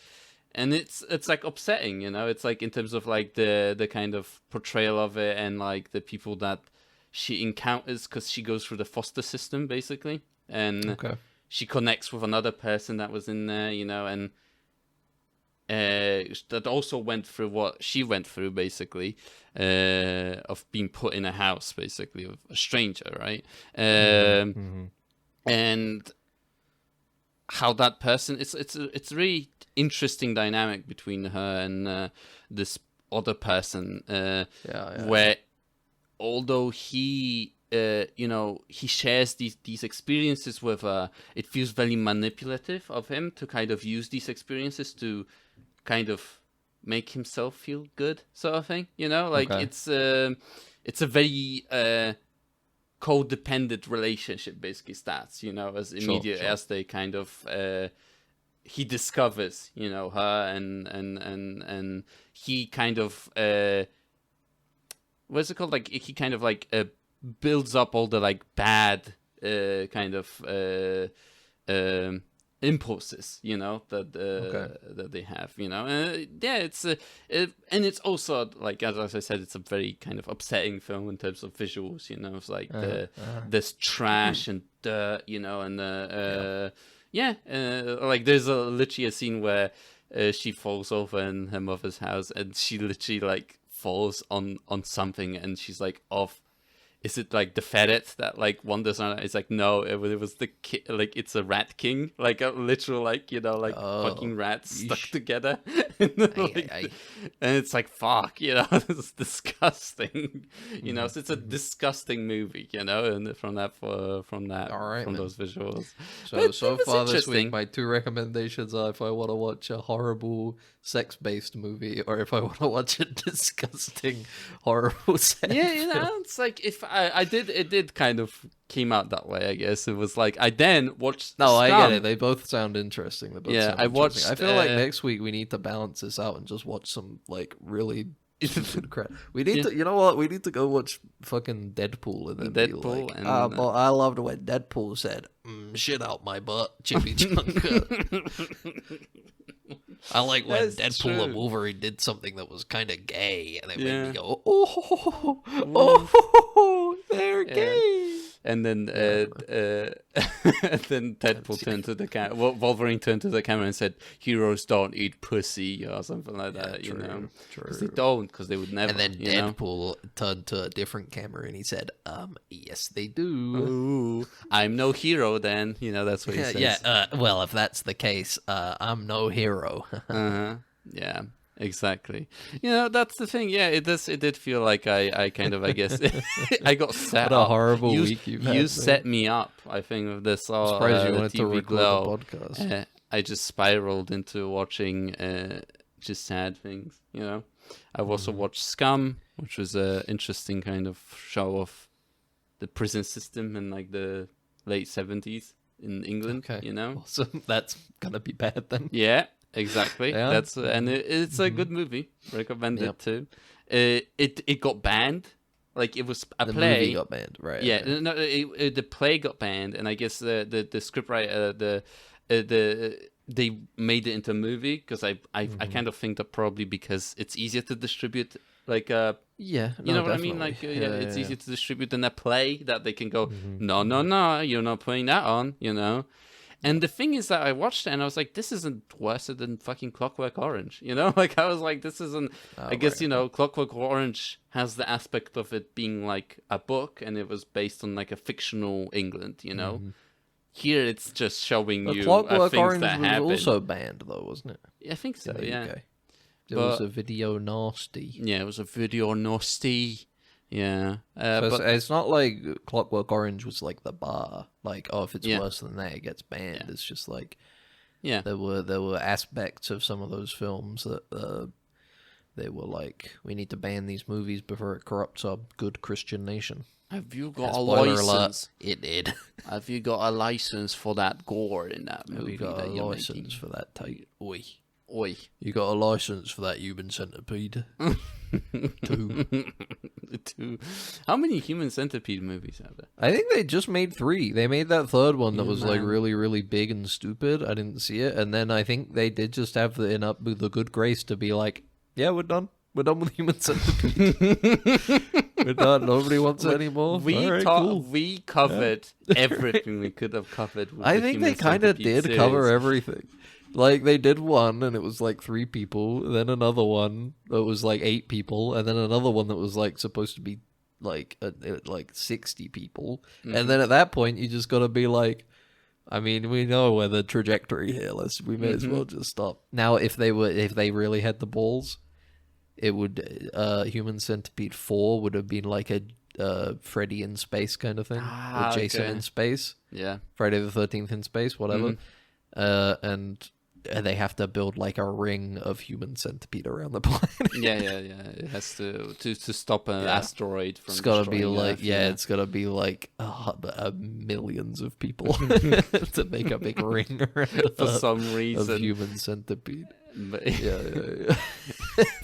And it's like upsetting, It's like in terms of like the kind of portrayal of it and like the people that she encounters, because she goes through the foster system basically, and she connects with another person that was in there, and that also went through what she went through, basically, of being put in a house, basically, of a stranger, right? And how that person, it's a really interesting dynamic between her and this other person, where although he he shares these experiences with her, it feels very manipulative of him to kind of use these experiences to kind of make himself feel good, sort of thing, it's a very codependent relationship, basically, starts, as immediate as they kind of he discovers her, and he kind of what's it called, like he kind of like builds up all the like bad kind of impulses that they have, it's and it's also like, as I said, it's a very kind of upsetting film in terms of visuals, it's like there's trash and dirt, and like there's literally a scene where she falls over in her mother's house, and she literally like falls on something, and she's like, is it like the ferret that like wanders around? It's like, no, it was the like it's a rat king, like a literal like fucking rats stuck together, and it's like, fuck, it's disgusting, so it's a disgusting movie, and from those visuals. So far this week, my two recommendations are if I want to watch a horrible sex-based movie, or if I want to watch a disgusting horrible sex. Yeah, it's like if it did kind of came out that way, I guess. It was like I then watched Scum. I get it. They both sound interesting. I watched. I feel like next week we need to balance this out and just watch some like really stupid crap. We need to, we need to go watch fucking Deadpool and then Deadpool, be like, well, I loved when Deadpool said, "Shit out my butt, Chippy Chunka." I like when Deadpool and Wolverine did something that was kind of gay, and it made me go, oh, they're gay. And then then Deadpool turned to the camera. Wolverine turned to the camera and said, "Heroes don't eat pussy," or something like that. True. Because they don't, because they would never. And then Deadpool turned to a different camera and he said, "Yes, they do." Ooh, I'm no hero. Then that's what he says. Yeah. Well, if that's the case, I'm no hero. Yeah. Exactly. That's the thing. Yeah, it does. It did feel like I kind of, I guess, I got set up. What a horrible week you've had. You set me up, I think, with this. Surprised you wanted TV to record Glow. the podcast. I just spiraled into watching just sad things. I've also watched Scum, which was an interesting kind of show of the prison system in like the late 70s in England. Okay. So that's gonna be bad then. Yeah. Exactly. Yeah. It's a good movie. Recommend it too. It got banned. Like it was a the play. Movie got banned, right? Yeah. Okay. No, the play got banned, and I guess the scriptwriter they made it into a movie, because I kind of think that probably because it's easier to distribute. Like what I mean? Like it's easier to distribute than a play that they can go, no, you're not putting that on. And the thing is that I watched it and I was like, this isn't worse than fucking Clockwork Orange, Like I was like, this isn't. I guess Clockwork Orange has the aspect of it being like a book, and it was based on like a fictional England, Here it's just showing you Clockwork things Orange that was happen. also banned, though, wasn't it? Yeah, I think so. Yeah, it was a video nasty. Yeah, it was a video nasty. Yeah, but it's not like Clockwork Orange was like the bar. Like, if it's worse than that, it gets banned. It's just like, there were aspects of some of those films that they were like, we need to ban these movies before it corrupts our good Christian nation. Have you got a Spoiler license? alert, it did. Have you got a license for that gore in that Have movie you got that a you're license making? for that tape? Oi. Oi. You got a license for that human centipede? 2. 2. How many Human Centipede movies are there? I think they just made 3. They made that third one that Yeah, was like man. really, really big and stupid. I didn't see it. And then I think they did just have the good grace to be like, yeah, we're done. We're done with Human Centipede. We're done. Nobody wants it anymore. All right, cool. We covered everything we could have covered. With I the think Human they kind of Centipede did cover series. everything. Like, they did one, and it was like 3 people. Then another one that was like 8 people. And then another one that was like supposed to be like 60 people. And then at that point, you just got to be like, I mean, we know where the trajectory here. We may as well just stop. Now, if they really had the balls, it would Human Centipede 4 would have been like a Freddy in space kind of thing, or Jason okay. in space, Yeah. Friday the 13th in space, whatever. And they have to build like a ring of Human Centipede around the planet. Yeah. It has to stop an asteroid from. It's gotta be destroying like Earth, it's gotta be like millions of people to make a big ring around For Earth some of reason. Human Centipede. But Yeah.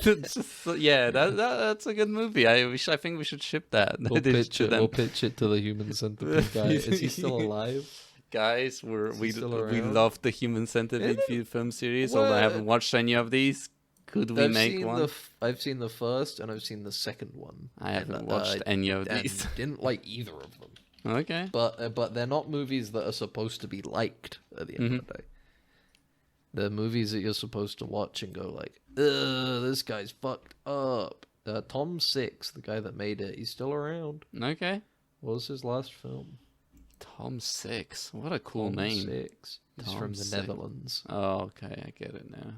it's just, that's a good movie. I think we should ship that. We'll To pitch it to the Human Centipede guy. Is he still alive? Guys, we still we around? love the Human Centipede film series. Although I haven't watched any of these. Could we make one? I've seen the first and I've seen the second one. I haven't And, watched any of and these. didn't like either of them. Okay. But they're not movies that are supposed to be liked at the end of the day. They're movies that you're supposed to watch and go like, ugh, this guy's fucked up. Tom Six, the guy that made it, he's still around. Okay. What was his last film? Tom Six. What a cool Tom name. Six. He's Tom from the Six. Netherlands. Oh, okay. I get it now.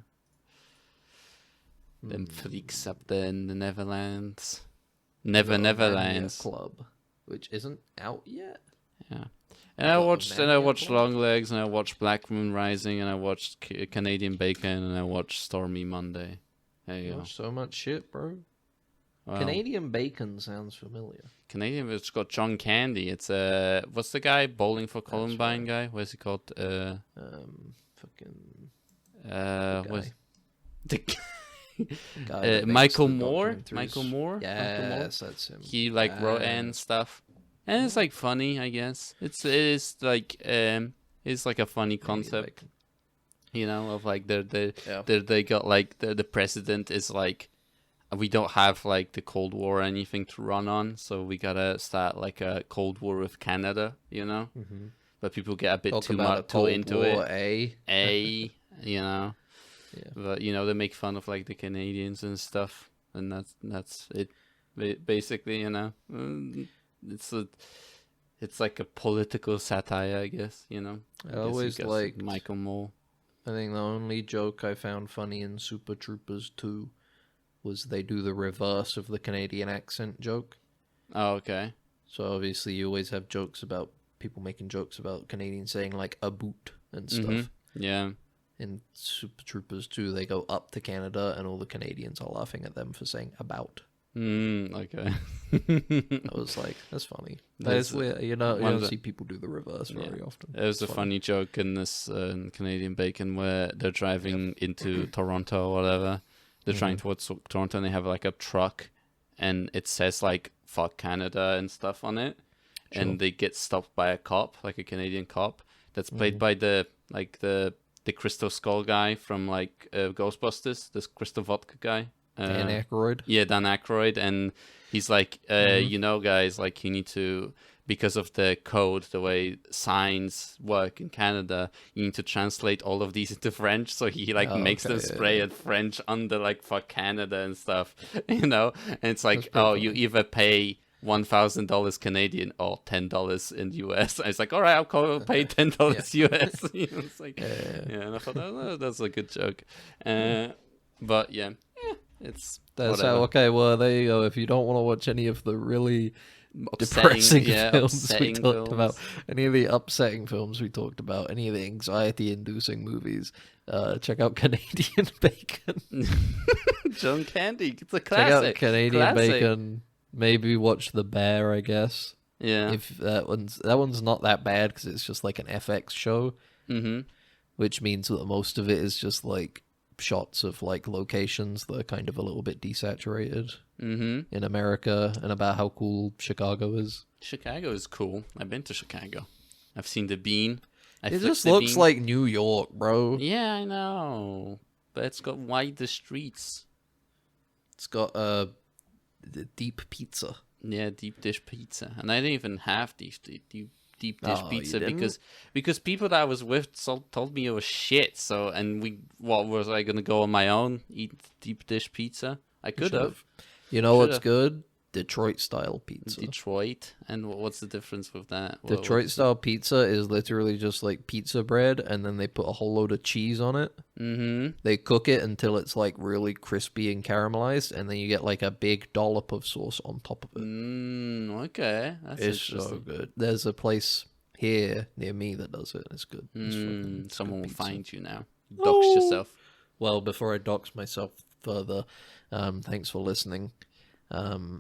Them freaks up there in the Netherlands. Neverlands. Club, which isn't out yet. Yeah. And I Got a watched Mania Club? Longlegs, and I watched Black Moon Rising, and I watched Canadian Bacon, and I watched Stormy Monday. There you go. Watch so much shit, bro. Wow. Canadian Bacon sounds familiar. Canadian, it's got John Candy. It's what's the guy Bowling for Columbine guy? What's he called? Fucking What's the guy that makes Michael the Moore? documentaries. Michael Moore? Yes, that's him. He like wrote and stuff, and it's like funny, I guess. It's like a funny concept, Bacon. you know, of like they Yeah. got like the president is like, we don't have like the Cold War or anything to run on, so we gotta start like a Cold War with Canada, you know. Mm-hmm. But people get a bit Talk too about a much too Cold into War, it. You know. Yeah. But you know, they make fun of like the Canadians and stuff, and that's it. Basically, you know, it's like a political satire, I guess. You know, I always liked Michael Moore. I think the only joke I found funny in Super Troopers 2 was they do the reverse of the Canadian accent joke. Oh, okay. So obviously you always have jokes about people making jokes about Canadians saying like a boot and stuff. Yeah. In Super Troopers 2, they go up to Canada and all the Canadians are laughing at them for saying about. Okay. I was like, that's funny. That's weird. You don't see people do the reverse very often. There's a funny joke in this in Canadian Bacon where they're driving into Toronto or whatever. They're trying towards Toronto and they have like a truck and it says like fuck Canada and stuff on it. Sure. And they get stopped by a cop, like a Canadian cop that's played by the Crystal Skull guy from like Ghostbusters, this Crystal Vodka guy. Dan Aykroyd? Yeah, Dan Aykroyd. And he's like, you know, guys, like you need to, because of the code, the way signs work in Canada, you need to translate all of these into French. So he like makes them spray at French under like for Canada and stuff, you know? And it's like, funny. You either pay $1,000 Canadian or $10 in US. I was like, all right, I'll pay $10 US. You know, it's like, and I thought that's a good joke. But yeah, it's that's whatever. how. Okay, well there you go. If you don't want to watch any of the really depressing yeah, films we upsetting talked films. about, any of the upsetting films we talked about, any of the anxiety-inducing movies, check out Canadian Bacon. John Candy, it's a Check out classic. Canadian Classic. Bacon. Maybe watch The Bear, I guess. Yeah. If that one's not that bad because it's just like an FX show, which means that most of it is just like shots of like locations that are kind of a little bit desaturated in America and about how cool Chicago is. Chicago is cool. I've been to Chicago. I've seen the Bean. It just looks like New York, bro. Yeah, I know. But it's got wider streets. It's got the deep pizza. Yeah, deep dish pizza. And I didn't even have deep dish Oh, pizza you didn't? because people that I was with told me it was shit. So, and what was I gonna go on my own eat deep dish pizza? I could have. You know what's Should've. good? Detroit style pizza. Detroit, and what's the difference with that? Detroit style pizza is literally just like pizza bread, and then they put a whole load of cheese on it. They cook it until it's like really crispy and caramelized, and then you get like a big dollop of sauce on top of it. Okay, that's It's so interesting. good. There's a place here near me that does it. It's good. It's Someone will good pizza. find you now. Dox yourself. Well, before I dox myself further, thanks for listening.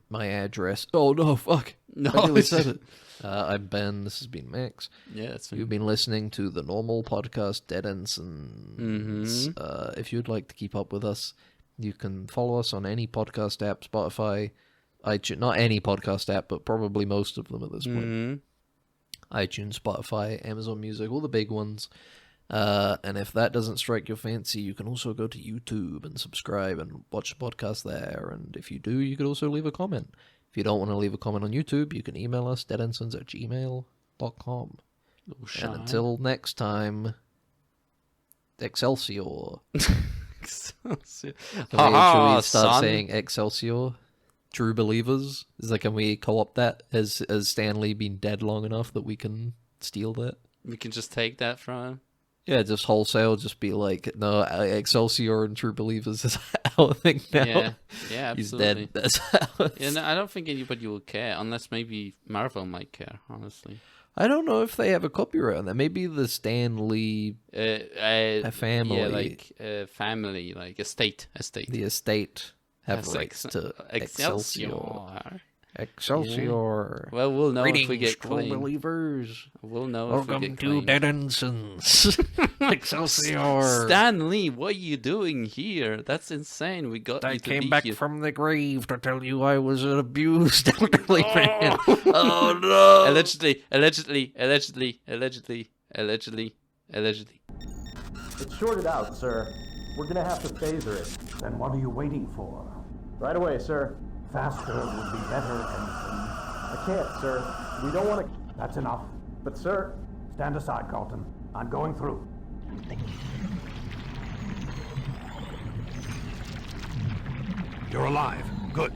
My address. Oh no, fuck! No, I nearly said it. I'm Ben. This has been Max. Yeah, that's You've been listening to the normal podcast, Dead Ensigns. If you'd like to keep up with us, you can follow us on any podcast app, Spotify, iTunes. Not any podcast app, but probably most of them at this point. iTunes, Spotify, Amazon Music, all the big ones. And if that doesn't strike your fancy, you can also go to YouTube and subscribe and watch the podcast there. And if you do, you could also leave a comment. If you don't want to leave a comment on YouTube, you can email us, deadensigns@gmail.com. And until next time, Excelsior. Excelsior. Should we start saying Excelsior? True believers? Can we co-opt that? Has Stanley been dead long enough that we can steal that? We can just take that from him. Yeah, just wholesale, just be like, no, Excelsior and True Believers is our thing now. Yeah, He's absolutely. dead. That's how Yeah, no, I don't think anybody will care, unless maybe Marvel might care, honestly. I don't know if they have a copyright on that. Maybe the Stan Lee family. Yeah, like family, like estate. the estate have Has rights to Excelsior. Excelsior. Well, we'll know if we Greetings, get True claimed. Believers. We'll know if we Welcome get to claimed. Dead Ensigns. Excelsior. Stan Lee, what are you doing here? That's insane. We got I you to came be back here. from the grave to tell you I was an abused elderly man. Oh no! Allegedly. It's shorted out, sir. We're gonna have to phaser it. Then what are you waiting for? Right away, sir. Faster would be better, Ensign. I can't, sir. We don't want to... That's enough. But, sir... Stand aside, Carlton. I'm going through. You're alive. Good.